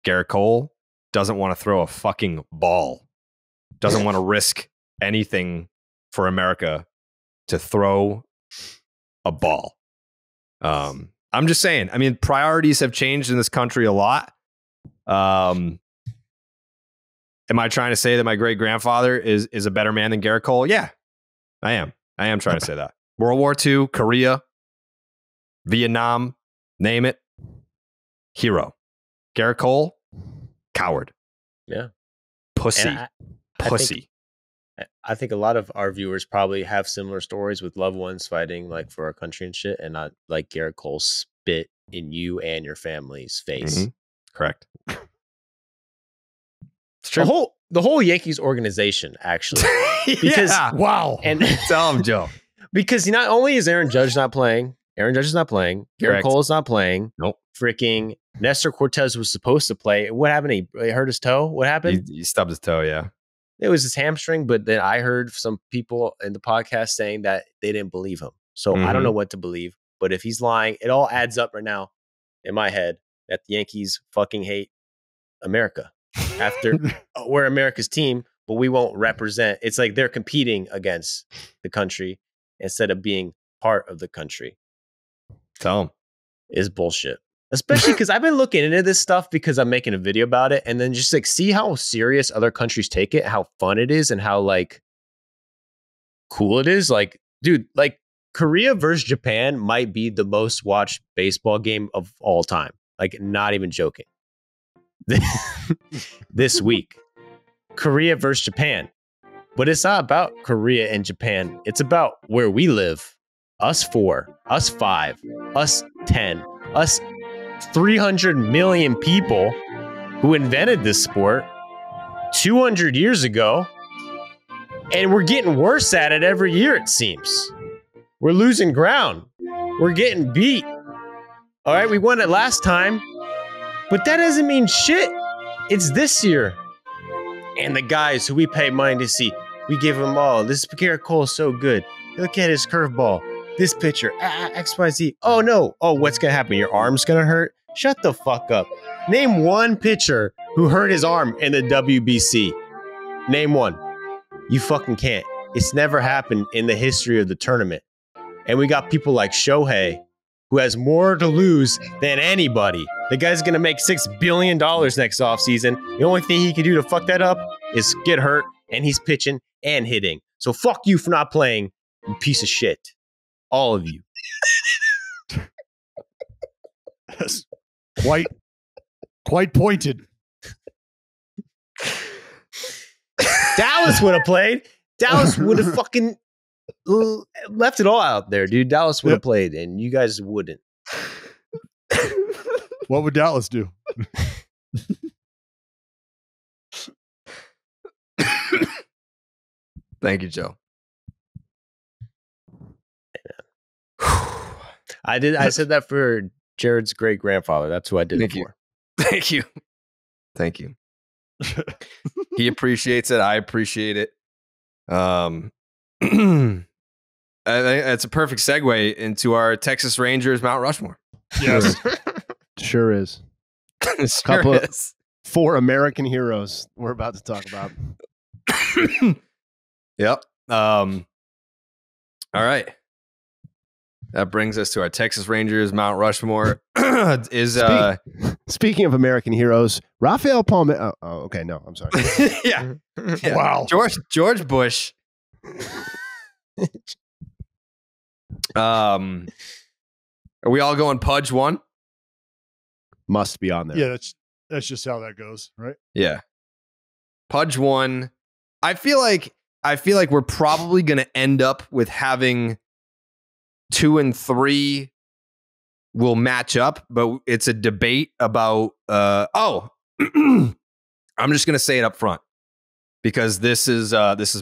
Garrett Cole doesn't want to throw a fucking ball. Doesn't want to risk anything for America to throw a ball. I'm just saying. I mean, priorities have changed in this country a lot. Am I trying to say that my great grandfather is a better man than Garrett Cole? Yeah, I am. I am trying to say that. World War II, Korea, Vietnam, name it. Hero. Garrett Cole, coward. Yeah. Pussy. Pussy. I think a lot of our viewers probably have similar stories with loved ones fighting like for our country and shit, and not like Garrett Cole spit in you and your family's face. Mm-hmm. Correct. It's true. The whole Yankees organization, actually. Because wow. And tell him, Joe. Because not only is Aaron Judge not playing, Garrett Cole is not playing. Nope. Freaking Nestor Cortez was supposed to play. What happened? He hurt his toe. What happened? He stubbed his toe. Yeah. It was his hamstring, but then I heard some people in the podcast saying that they didn't believe him. So I don't know what to believe. But if he's lying, it all adds up right now in my head that the Yankees fucking hate America. After we're America's team, but we won't represent. It's like they're competing against the country instead of being part of the country. Tell them. Is bullshit. Especially because I've been looking into this stuff because I'm making a video about it, and then just like see how serious other countries take it, how fun it is, and how like cool it is. Like, dude, like Korea versus Japan might be the most watched baseball game of all time. Like, not even joking. This week, Korea versus Japan. But it's not about Korea and Japan. It's about where we live. Us 4, us 5, us 10, us 300 million people who invented this sport 200 years ago. And we're getting worse at it every year, it seems. We're losing ground. We're getting beat. All right, we won it last time. But that doesn't mean shit. It's this year. And the guys who we pay money to see, we give them all. This Garrett Cole is so good. Look at his curveball. This pitcher, XYZ. Oh, no. Oh, what's going to happen? Your arm's going to hurt? Shut the fuck up. Name one pitcher who hurt his arm in the WBC. Name one. You fucking can't. It's never happened in the history of the tournament. And we got people like Shohei, who has more to lose than anybody. The guy's going to make $6 billion next offseason. The only thing he can do to fuck that up is get hurt, and he's pitching and hitting. So fuck you for not playing, you piece of shit. All of you. That's quite pointed. Dallas would have played. Dallas would have fucking left it all out there, dude. Dallas would have played, and you guys wouldn't. What would Dallas do? Thank you, Joe. I said that for Jared's great grandfather. That's who I did it for. Thank you. Thank you. He appreciates it. I appreciate it. I think that's a perfect segue into our Texas Rangers Mount Rushmore. Yes. Sure is. Couple of 4 American heroes we're about to talk about. Yep. All right. That brings us to our Texas Rangers Mount Rushmore. Speaking of American heroes, Rafael Palmeiro. Oh, okay. No, I'm sorry. Yeah. Wow. George Bush. Are we all going Pudge 1? Must be on there. Yeah, that's just how that goes, right? Yeah. Pudge 1. I feel like we're probably going to end up with having 2 and 3 will match up, but it's a debate about I'm just going to say it up front because this is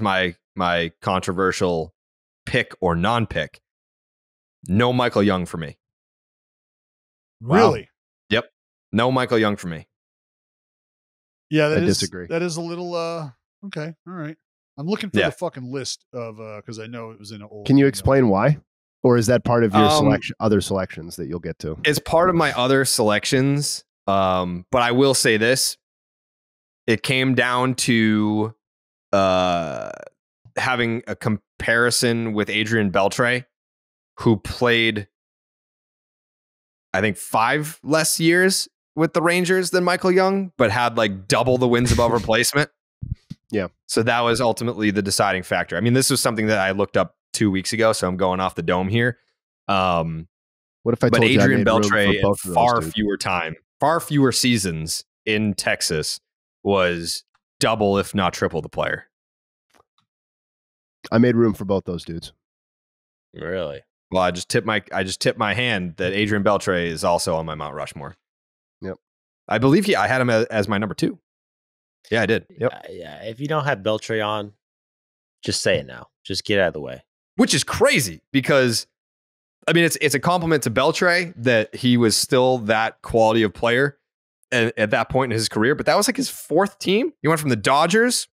my controversial pick or non-pick. No Michael Young for me. Really? Wow. Yep. No Michael Young for me. Yeah, I disagree. That is a little okay. All right. I'm looking for the fucking list of because I know it was in an old. Can you explain why? Or is that part of your other selections that you'll get to? It's part of my other selections. But I will say this. It came down to having a comparison with Adrian Beltre, who played, I think, 5 less years with the Rangers than Michael Young, but had like double the wins above replacement. Yeah. So that was ultimately the deciding factor. I mean, this was something that I looked up 2 weeks ago, so I'm going off the dome here. What if I but told Adrian you Beltre in far fewer seasons in Texas was double, if not triple, the player. I made room for both those dudes. Really? Well, I just tipped my hand that Adrian Beltre is also on my Mount Rushmore. Yep. I believe I had him as my number 2. Yeah, I did. Yep. Yeah. If you don't have Beltre on, just say it now. Just get out of the way. Which is crazy because, I mean, it's a compliment to Beltre that he was still that quality of player at that point in his career. But that was like his 4th team. He went from the Dodgers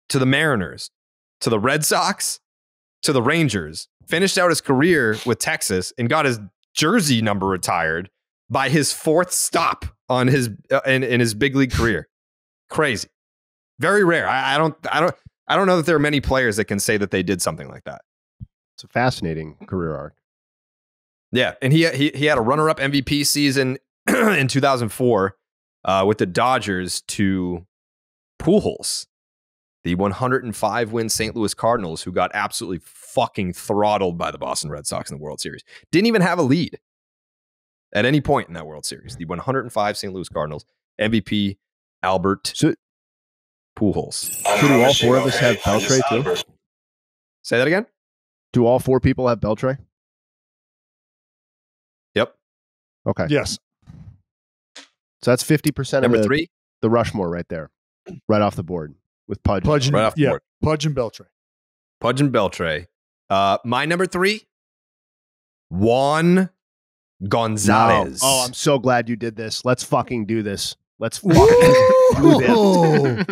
to the Mariners to the Red Sox to the Rangers. Finished out his career with Texas and got his jersey number retired by his 4th stop on his in his big league career. Crazy, very rare. I don't know that there are many players that can say that they did something like that. It's a fascinating career arc. Yeah, and he had a runner-up MVP season in 2004 with the Dodgers to Pujols, the 105-win St. Louis Cardinals, who got absolutely fucking throttled by the Boston Red Sox in the World Series. Didn't even have a lead at any point in that World Series. The 105 St. Louis Cardinals, MVP Albert Pujols. So do all 4 of us have Beltre too? Say that again? Do all 4 people have Beltre? Yep. Okay. Yes. So that's 50% Number of 3? The Rushmore right there. Right off the board with Pudge. Pudge and, right off the board. Pudge and Beltre. Pudge and Beltre. My number 3, Juan Gonzalez. No. Oh, I'm so glad you did this. Let's fucking do this. Let's fucking do this.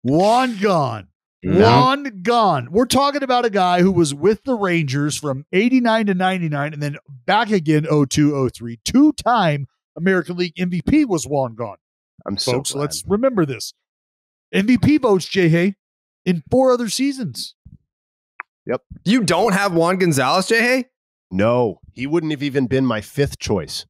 Juan gone. Juan gone. We're talking about a guy who was with the Rangers from 89 to 99 and then back again 02-03. 2-time American League MVP was Juan gone. I'm so Folks, glad. let's remember this. MVP votes, Jay, in 4 other seasons. Yep. You don't have Juan Gonzalez, Jay? No, he wouldn't have even been my 5th choice.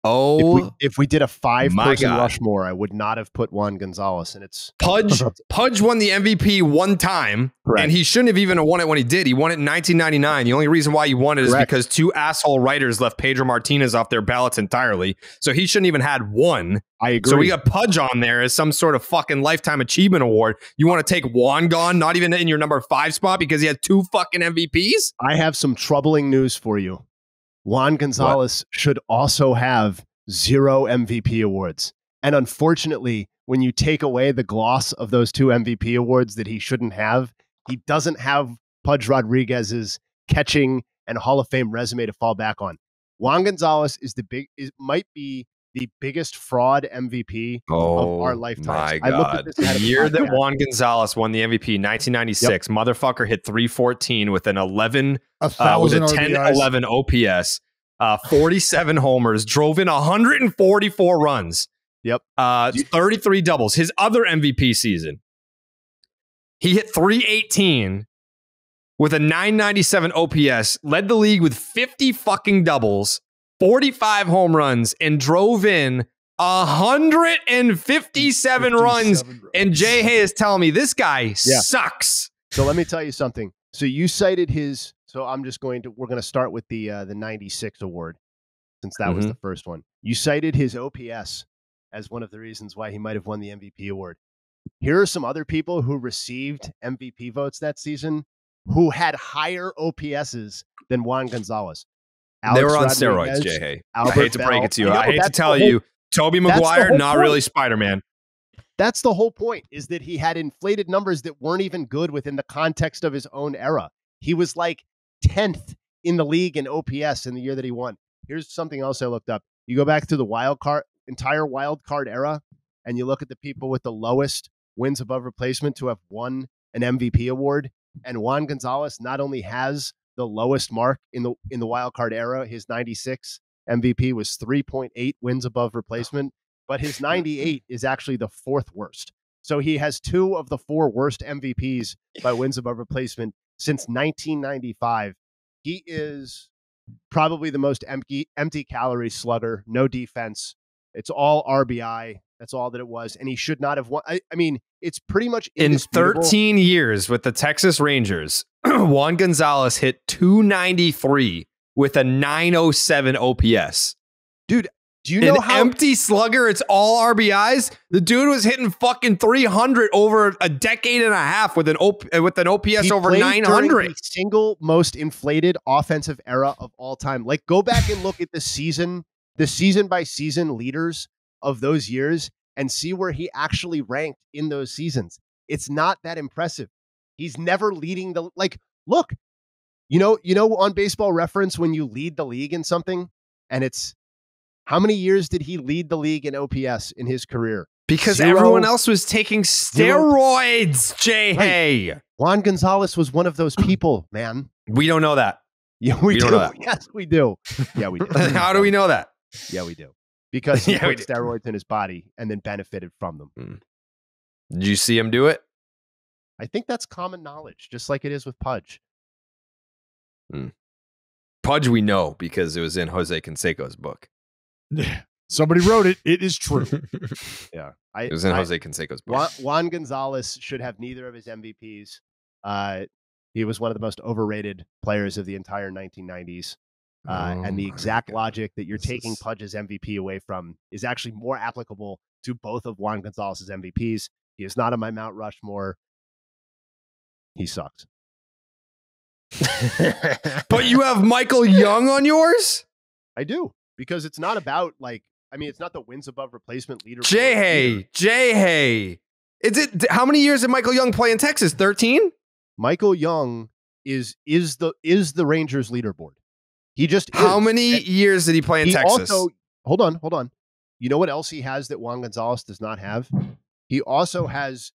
Oh, if we did a 5-person God. Rushmore, I would not have put Juan Gonzalez, and it's Pudge won the MVP 1 time, Correct. and he shouldn't have even won it when he did. He won it in 1999. The only reason why he won it is Correct. because 2 asshole writers left Pedro Martinez off their ballots entirely. So he shouldn't even had 1. I agree. So we got Pudge on there as some sort of fucking lifetime achievement award. You want to take Juan gone, not even in your number 5 spot because he had 2 fucking MVPs? I have some troubling news for you. Juan Gonzalez should also have 0 MVP awards. And unfortunately, when you take away the gloss of those 2 MVP awards that he shouldn't have, he doesn't have Pudge Rodriguez's catching and Hall of Fame resume to fall back on. Juan Gonzalez might be the biggest fraud MVP of our lifetimes. My I looked at God. this The ahead of year that podcast. Juan Gonzalez won the MVP, 1996, motherfucker hit 314 with an 11, with a 10-11 OPS, 47 homers, drove in 144 runs. Yep. 33 doubles. His other MVP season, he hit 318 with a 997 OPS, led the league with 50 fucking doubles, 45 home runs, and drove in 157 runs. And Jay Hay is telling me this guy sucks. So let me tell you something. So you cited his. So we're going to start with the 96 award, since that was the first one. You cited his OPS as one of the reasons why he might have won the MVP award. Here are some other people who received MVP votes that season who had higher OPSs than Juan Gonzalez. They were on Rodriguez, steroids, Jay Hay. I Albert hate to break Bell. it to you. I know, I hate to that's tell the whole- you, Tobey that's the Maguire, whole not point. really Spider-Man. That's the whole point, is that he had inflated numbers that weren't even good within the context of his own era. He was like 10th in the league in OPS in the year that he won. here's something else I looked up. You go back to the entire wild card era, and you look at the people with the lowest wins above replacement to have won an MVP award. And Juan Gonzalez not only has the lowest mark in the wild card era, his 96 MVP was 3.8 wins above replacement, but his 98 is actually the fourth worst. So he has 2 of the 4 worst MVPs by wins above replacement since 1995. He is probably the most empty calorie slugger, no defense. It's all RBI. That's all that it was. And he should not have won. I mean, it's pretty much in 13 years with the Texas Rangers, Juan Gonzalez hit 293 with a 907 OPS. Dude, do you know how empty slugger? It's all RBIs. The dude was hitting fucking 300 over a decade and a half with an OPS over 900. The single most inflated offensive era of all time. Like, go back and look at the season by season leaders of those years and see where he actually ranked in those seasons. It's not that impressive. He's never leading look, you know, on Baseball Reference, when you lead the league in something, and it's how many years did he lead the league in OPS in his career? Because everyone else was taking steroids, Jay Hay. Juan Gonzalez was one of those people, man. We don't know that. Yeah, we do. Yes, we do. Yeah, we do. How do we know that? Yeah, we do. Because he put steroids in his body and then benefited from them. Did you see him do it? I think that's common knowledge, just like it is with Pudge. Pudge we know because it was in Jose Canseco's book. Somebody wrote it. It is true. Yeah. It was in Jose Canseco's book. Juan Gonzalez should have neither of his MVPs. He was one of the most overrated players of the entire 1990s. And the exact logic that you're taking Pudge's MVP away from is actually more applicable to both of Juan Gonzalez's MVPs. He is not on my Mount Rushmore. He sucks. But you have Michael Young on yours? I do, because it's not about it's not the wins above replacement leader. Jay Hay. How many years did Michael Young play in Texas? 13? Michael Young is the Rangers leaderboard. He just How many years did he play in Texas? Also, hold on. You know what else he has that Juan Gonzalez does not have? He also has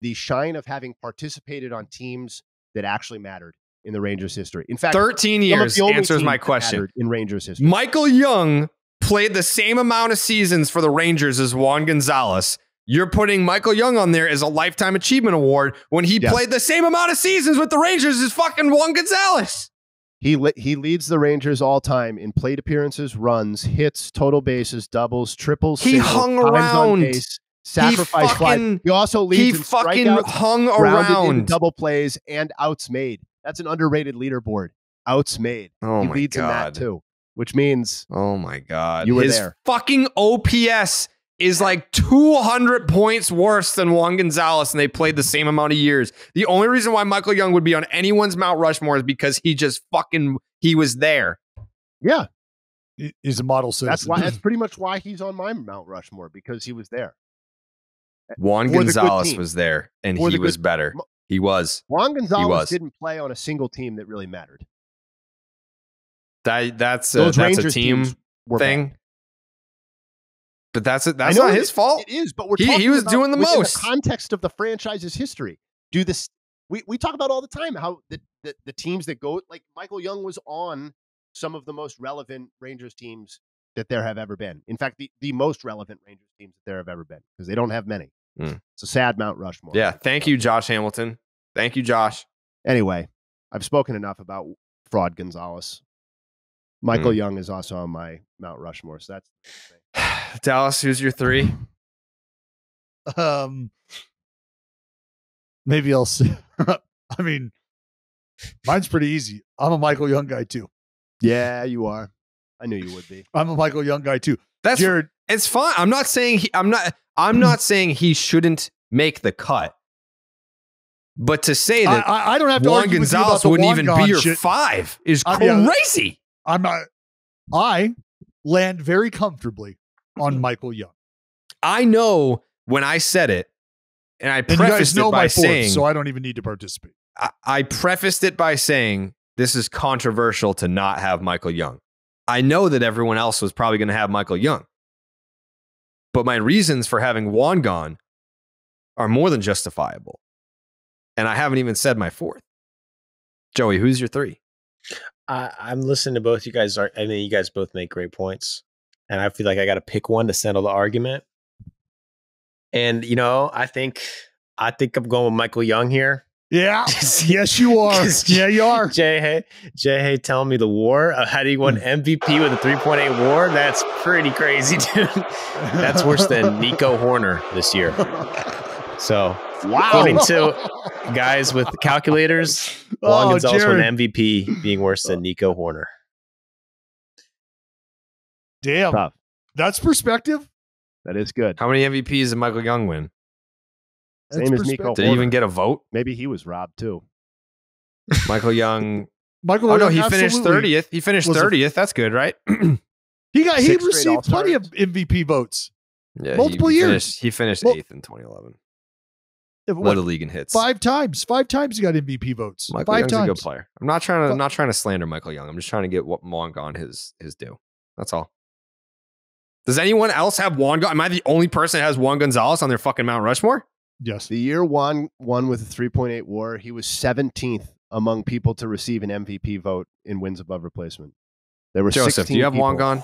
the shine of having participated on teams that actually mattered in the Rangers' history. In fact, 13 years answers my question. In Rangers' history. Michael Young played the same amount of seasons for the Rangers as Juan Gonzalez. You're putting Michael Young on there as a Lifetime Achievement Award when he played the same amount of seasons with the Rangers as fucking Juan Gonzalez. He leads the Rangers all time in plate appearances, runs, hits, total bases, doubles, triples. He hung around. Base, sacrifice fly. He also leads in strikeouts, hung around, double plays, and outs made. That's an underrated leaderboard. Outs made. He leads in that too, which means oh my god, you were his there. Fucking OPS is like 200 points worse than Juan Gonzalez, and they played the same amount of years. The only reason why Michael Young would be on anyone's Mount Rushmore is because he was there. Yeah. He's a model citizen. That's pretty much why he's on my Mount Rushmore, because he was there. Juan Gonzalez was there, and he was better. He was. Juan Gonzalez didn't play on a single team that really mattered. That's a team thing. Bad. But that's not his fault. It is, but he was doing the most. In the context of the franchise's history. We talk about all the time how the teams that go, like Michael Young was on some of the most relevant Rangers teams that there have ever been. In fact, the most relevant Rangers teams that there have ever been, because they don't have many. It's a sad Mount Rushmore. Yeah. Thank you, Josh Hamilton. Thank you, Josh. Anyway, I've spoken enough about Fraud Gonzalez. Michael Young is also on my Mount Rushmore. So that's Dallas, who's your 3? Maybe I'll see. I mean, mine's pretty easy. I'm a Michael Young guy too. Yeah, you are. I knew you would be. I'm a Michael Young guy too. That's Jared. It's fine. I'm not saying I'm not saying he shouldn't make the cut. But to say that I don't have to Juan Gonzalez wouldn't even be your 5 is crazy. I'm not. I land very comfortably on Michael Young. I know when I said it, and I prefaced it by saying, so I don't even need to participate. I prefaced it by saying this is controversial to not have Michael Young. I know that everyone else was probably going to have Michael Young. But my reasons for having Juan gone are more than justifiable. And I haven't even said my fourth. Joey, who's your three? I'm listening to both you guys. I mean, you guys both make great points. And I feel like I got to pick one to settle the argument. And, I think I'm going with Michael Young here. Yeah. Yes, you are. Yeah, you are. Jay, telling me the WAR, how do you win MVP with a 3.8 WAR? That's pretty crazy, dude. That's worse than Nico Horner this year. So, according to guys with calculators, Juan Gonzalez won MVP being worse than Nico Horner. Damn. Tough. That's perspective. That is good. How many MVPs did Michael Young win? Same as Nico Horner. Did he even get a vote? Maybe he was robbed too. Michael Young. He finished 30th. He finished 30th. That's good, right? He received plenty of MVP votes. Yeah, multiple years. He finished 8th in 2011. Led the league in hits 5 times. 5 times he got MVP votes. Michael Young's a good player. I'm not trying to slander Michael Young. I'm just trying to get what Juan Gon his due. That's all. Does anyone else have Juan Gon? Am I the only person that has Juan Gonzalez on their fucking Mount Rushmore? Yes. The year Juan won with a 3.8 WAR, he was 17th among people to receive an MVP vote in wins above replacement. There were Joseph, 16 do you have people. Juan Gon?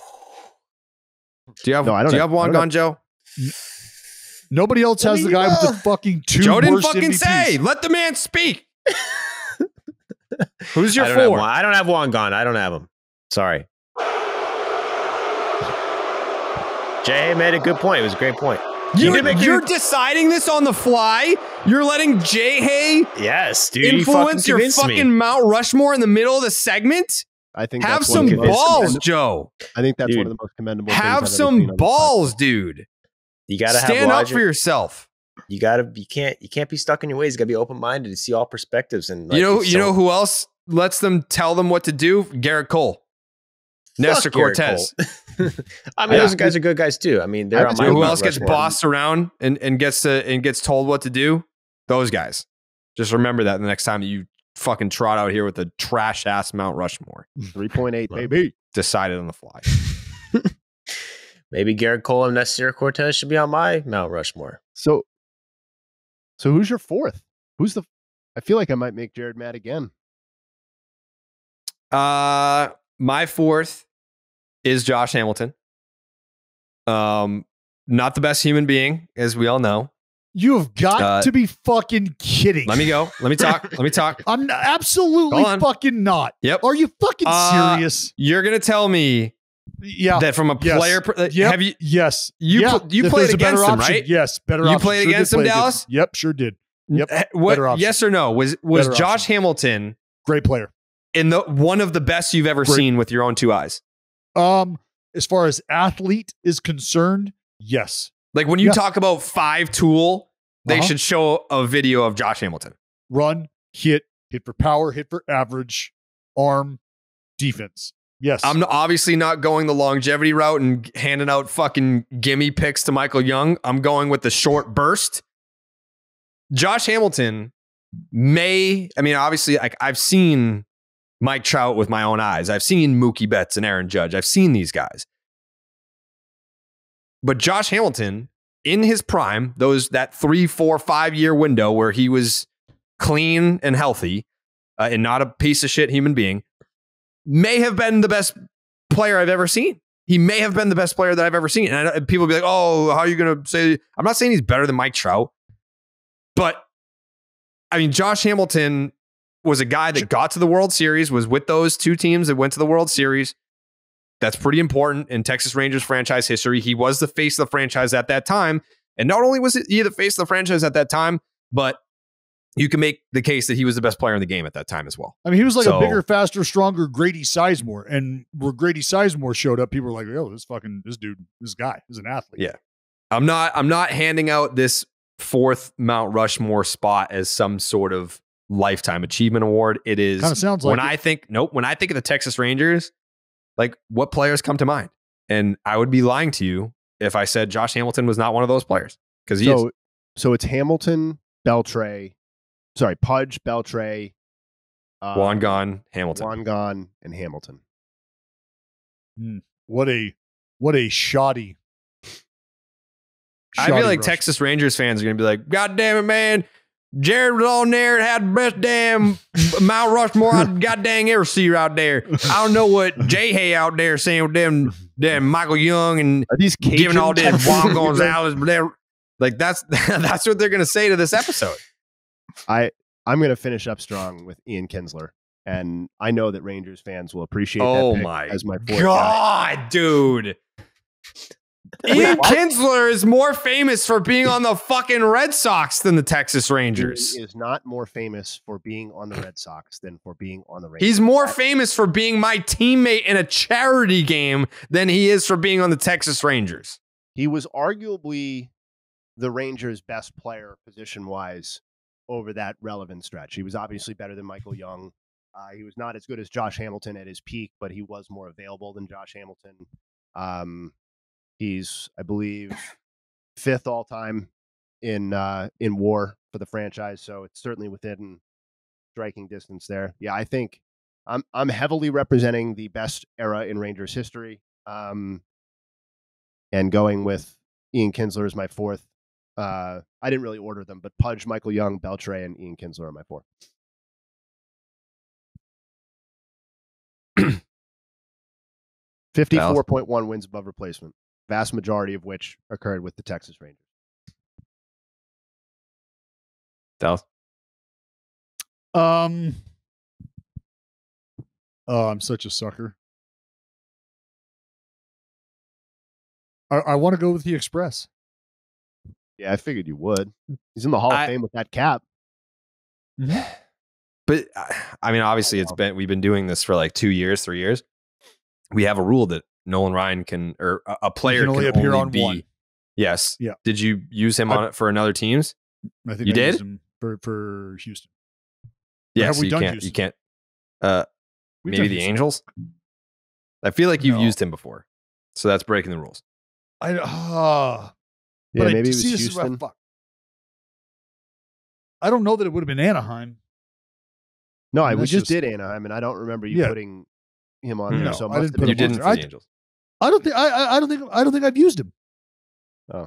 Do you have Juan Gon, Joe? Nobody else has the guy with the fucking 2 Joe didn't worst fucking MVPs. say. Let the man speak. Who's your 4? I don't have Juan Gon. I don't have him. Sorry. Jay made a good point. It was a great point. You're deciding this on the fly? You're letting Jay Hay dude, influence your fucking Mount Rushmore in the middle of the segment? I think have some balls, Joe. I think that's one of the most commendable have things some balls, dude. You gotta stand up for yourself. You can't be stuck in your ways. You gotta be open-minded to see all perspectives. And you know who else lets them tell them what to do? Garrett Cole. Nestor Cortez. I mean, those guys are good guys too. I mean, they're on my who else gets bossed around and gets told what to do? Those guys. Just remember that the next time you fucking trot out here with a trash ass Mount Rushmore. 3.8, baby. Decided on the fly. Maybe Garrett Cole and Nestor Cortez should be on my Mount Rushmore. So who's your 4th? I feel like I might make Jared mad again. My 4th is Josh Hamilton. Not the best human being, as we all know. You have got to be fucking kidding. Let me go. Let me talk. I'm absolutely fucking not. Yep. Are you fucking serious? You're going to tell me that from a player... Have you... Yes. You played against him, right? Yes. Better option. You played against him, Dallas? Yep, sure did. Yep. Yes or no? Was Josh Hamilton... Great player. In one of the best you've ever seen with your own 2 eyes? As far as athlete is concerned, yes. Like when you talk about 5-tool, they should show a video of Josh Hamilton. Run, hit for power, hit for average, arm, defense. Yes. I'm obviously not going the longevity route and handing out fucking gimme picks to Michael Young. I'm going with the short burst. Josh Hamilton obviously, like I've seen Mike Trout with my own eyes. I've seen Mookie Betts and Aaron Judge. I've seen these guys. But Josh Hamilton, in his prime, that 3, 4, 5 year window where he was clean and healthy and not a piece of shit human being, may have been the best player I've ever seen. He may have been the best player that I've ever seen. And people be like, oh, how are you going to say? I'm not saying he's better than Mike Trout. But, I mean, Josh Hamilton was a guy that got to the World Series, was with those 2 teams that went to the World Series. That's pretty important in Texas Rangers franchise history. He was the face of the franchise at that time. And not only was he the face of the franchise at that time, but you can make the case that he was the best player in the game at that time as well. I mean, he was like a bigger, faster, stronger Grady Sizemore. And where Grady Sizemore showed up, people were like, oh, this guy is an athlete. Yeah. I'm not handing out this 4th Mount Rushmore spot as some sort of lifetime achievement award. It is kind of sounds like when I think of the Texas Rangers, like what players come to mind? And I would be lying to you if I said Josh Hamilton was not one of those players, because he is. So it's Hamilton, Pudge, Beltre, Juan Gon, Hamilton. Juan Gon, and Hamilton. What a shoddy. I feel like rush. Texas Rangers fans are going to be like, God damn it, man. Jared was on there and had the best damn Mount Rushmore I god dang ever see out there. I don't know what J-Hay out there saying with them Michael Young and Are these Cajun giving all this Texas Juan Rangers? Gonzalez, but they're like that's what they're gonna say to this episode. I'm gonna finish up strong with Ian Kinsler, and I know that Rangers fans will appreciate that pick my as my fourth God, guy. dude. Ian Kinsler is more famous for being on the fucking Red Sox than the Texas Rangers. He is not more famous for being on the Red Sox than for being on the Rangers. He's more famous for being my teammate in a charity game than he is for being on the Texas Rangers. He was arguably the Rangers' best player position-wise over that relevant stretch. He was obviously better than Michael Young. He was not as good as Josh Hamilton at his peak, but he was more available than Josh Hamilton. He's, I believe, 5th all-time in WAR for the franchise, so it's certainly within striking distance there. Yeah, I think I'm heavily representing the best era in Rangers history, and going with Ian Kinsler as my fourth. I didn't really order them, but Pudge, Michael Young, Beltre, and Ian Kinsler are my four. $54.1 wins above replacement, vast majority of which occurred with the Texas Rangers. Dallas? Oh, I'm such a sucker. I want to go with the Express. Yeah, I figured you would. He's in the Hall of Fame with that cap. But I mean, obviously, we've been doing this for like 2 years, 3 years. We have a rule that Nolan Ryan can, or a player can only appear on one. Yes. Yeah. Did you use him on it for another teams? I think you did used him for Houston. Yes. Have we done Houston? You can't. We've Maybe done the Houston. Angels. I feel like you've used him before, so that's breaking the rules. Yeah, maybe it was Houston. I don't know that it would have been Anaheim. No, we just did Anaheim, and I don't remember you putting him on there. No, So I didn't put You him didn't on for there. the Angels. I don't think I've used him. Oh.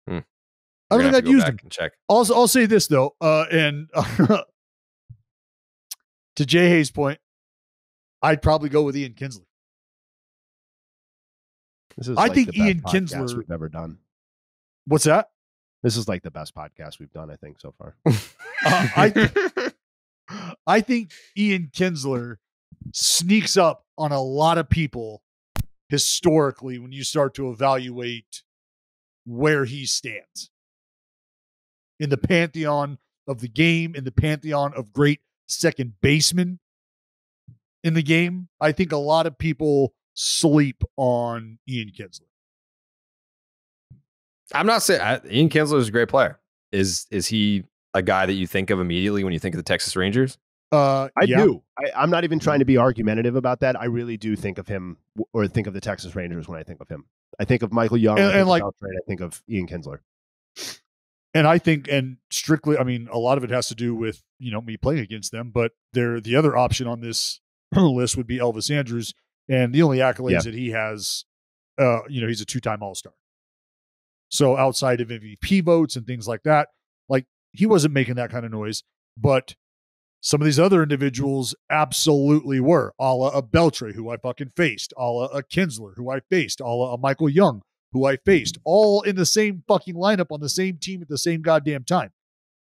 I don't think I've used him. Check. Also, I'll say this though, and to Jay Hayes' point, I'd probably go with Ian Kinsler. This is I like think the best Ian podcast Kinsler we've ever done. What's that? This is like the best podcast we've done, I think, so far. I think Ian Kinsler sneaks up on a lot of people historically when you start to evaluate where he stands in the pantheon of the game, in the pantheon of great second basemen in the game. I think a lot of people sleep on Ian Kinsler. I'm not saying Ian Kinsler is a great player. Is he a guy that you think of immediately when you think of the Texas Rangers? I do. I'm not even trying to be argumentative about that. I really do think of him, or think of the Texas Rangers when I think of him. I think of Michael Young, I think of Ian Kinsler. And I think, and strictly, I mean, a lot of it has to do with, me playing against them, but the other option on this list would be Elvis Andrus. And the only accolades that he has, he's a 2-time All-Star. So outside of MVP votes and things like that, like he wasn't making that kind of noise, but some of these other individuals absolutely were, a la a Beltre, who I fucking faced, a la a Kinsler, who I faced, a la a Michael Young, who I faced, all in the same fucking lineup on the same team at the same goddamn time.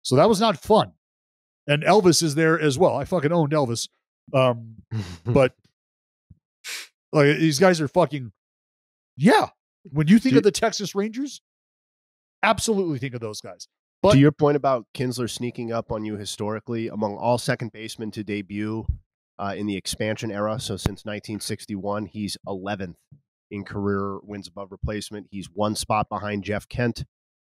So that was not fun. And Elvis is there as well. I fucking owned Elvis. But like these guys are fucking, when you think of the Texas Rangers, absolutely think of those guys. But to your point about Kinsler sneaking up on you historically, among all second basemen to debut in the expansion era, so since 1961, he's 11th in career wins above replacement. He's 1 spot behind Jeff Kent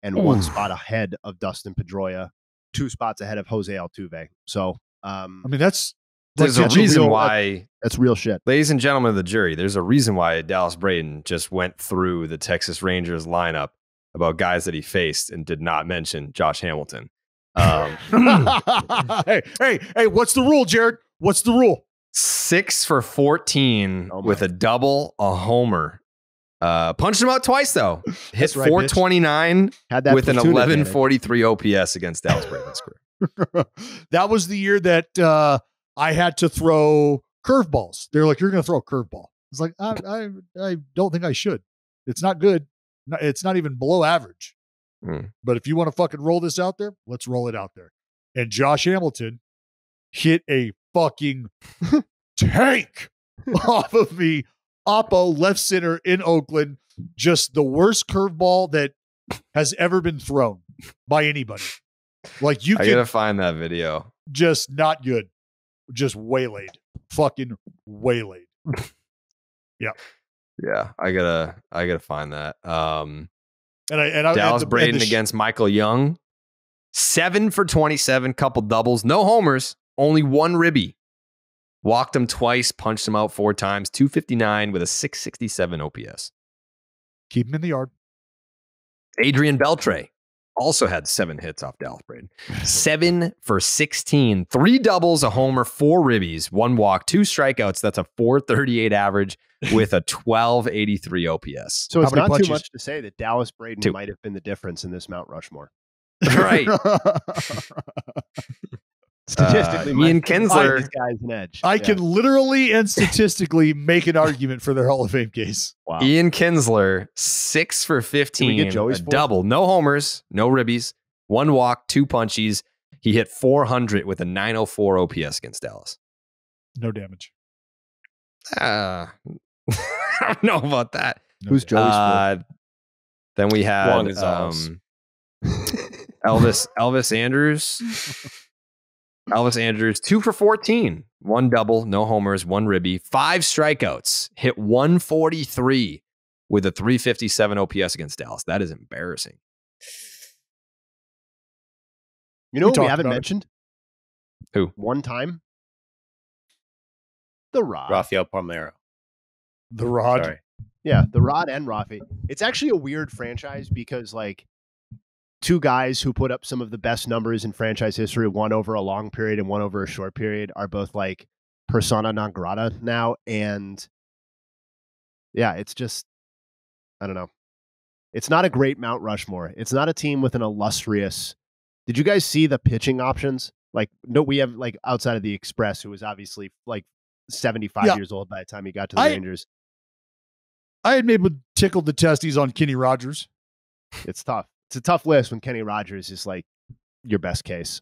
and 1 spot ahead of Dustin Pedroia, 2 spots ahead of Jose Altuve. So, I mean, that's a reason why that's real shit. Ladies and gentlemen of the jury, there's a reason why Dallas Braden just went through the Texas Rangers lineup about guys that he faced and did not mention Josh Hamilton. Hey, what's the rule, Jared? What's the rule? 6 for 14 with a double, a homer. Punched him out twice, though. Hit right, 429 with an platoon 1143 OPS against Dallas Braden's career. That was the year that I had to throw curveballs. They're like, you're going to throw a curveball. It's like, I don't think I should. It's not good. It's not even below average. But if you want to fucking roll this out there, let's roll it out there. And Josh Hamilton hit a fucking tank off of me. Oppo left center in Oakland. Just the worst curveball that has ever been thrown by anybody. Like I gotta find that video. Just not good. Just waylaid. Fucking waylaid. Yeah. Yeah. I gotta find that. And Dallas Braden against Michael Young. 7 for 27, couple doubles, no homers, only one ribby. Walked him twice, punched him out 4 times, 259 with a 667 OPS. Keep him in the yard. Adrian Beltre also had 7 hits off Dallas Braden. 7 for 16, 3 doubles, a homer, 4 ribbies, 1 walk, 2 strikeouts. That's a 438 average with a 1283 OPS. So it's not too much to say that Dallas Braden might have been the difference in this Mount Rushmore. Right. Statistically, Ian Kinsler. This guy's an edge. I can literally and statistically make an argument for their Hall of Fame case. Wow. Ian Kinsler, 6 for 15, a double, no homers, no ribbies, 1 walk, 2 punchies. He hit 400 with a 904 OPS against Dallas. No damage. I don't know about that. Who's Joey's? Then we had Elvis Andrews. Elvis Andrews, 2 for 14, 1 double, no homers, 1 ribby, 5 strikeouts, hit 143 with a 357 OPS against Dallas. That is embarrassing. You know what we haven't mentioned? Who? One time? The Rod. Rafael Palmeiro. The Rod. Sorry. Yeah, the Rod and Rafi. It's actually a weird franchise because, like, 2 guys who put up some of the best numbers in franchise history, one over a long period and one over a short period, are both like persona non grata now. And yeah, it's just, I don't know. It's not a great Mount Rushmore. It's not a team with an illustrious. Did you guys see the pitching options? Like, no, we have like outside of the Express, who was obviously like 75 years old by the time he got to the Rangers. I had maybe tickled the testes on Kenny Rogers. It's tough. It's a tough list when Kenny Rogers is like your best case.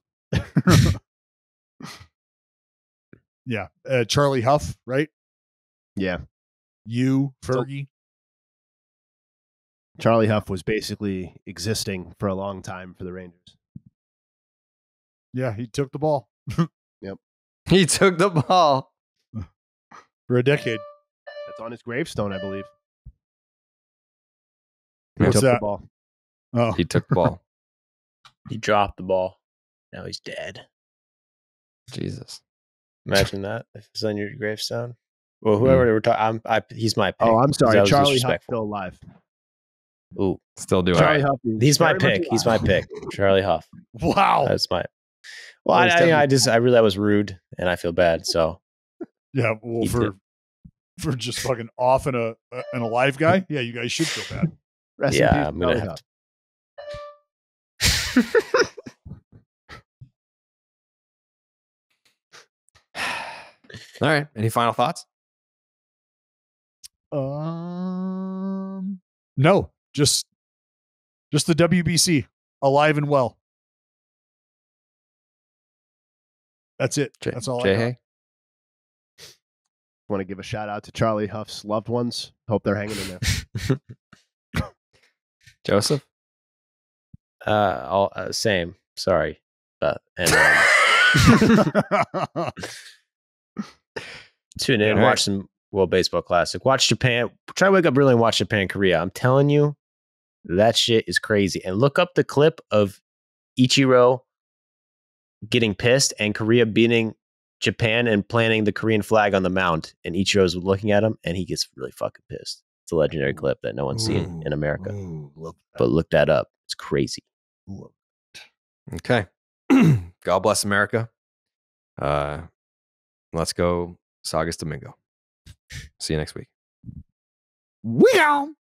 Yeah. Charlie Huff, right? Yeah. You, Fergie. Charlie Huff was basically existing for a long time for the Rangers. Yeah, he took the ball. Yep. He took the ball. For a decade. That's on his gravestone, I believe. He took the ball. Oh. He took the ball. He dropped the ball. Now he's dead. Jesus. Imagine that if it's on your gravestone. Well, whoever we're talking, he's my pick. Oh, I'm sorry. Charlie Huff still alive. Ooh, still doing Charlie Huff. He's my pick. He's my pick. Charlie Huff. Wow. That's my. Well, I really that was rude, and I feel bad. So. Yeah. Well, for just fucking off an alive guy. Yeah, you guys should feel bad. Rest in peace, I'm gonna have to. All right. Any final thoughts? No, just the WBC, alive and well. That's it. That's all I got. Want to give a shout out to Charlie Huff's loved ones. Hope they're hanging in there. Joseph? Same. Sorry. Tune in, watch some World Baseball Classic. Watch Japan. Try to wake up early and watch Japan, Korea. I'm telling you, that shit is crazy. And look up the clip of Ichiro getting pissed and Korea beating Japan and planting the Korean flag on the mound. And Ichiro's looking at him and he gets really fucking pissed. It's a legendary clip that no one's seen in America. But look that up. It's crazy. Okay. God bless America. Let's go Saugus Domingo. See you next week. We gone.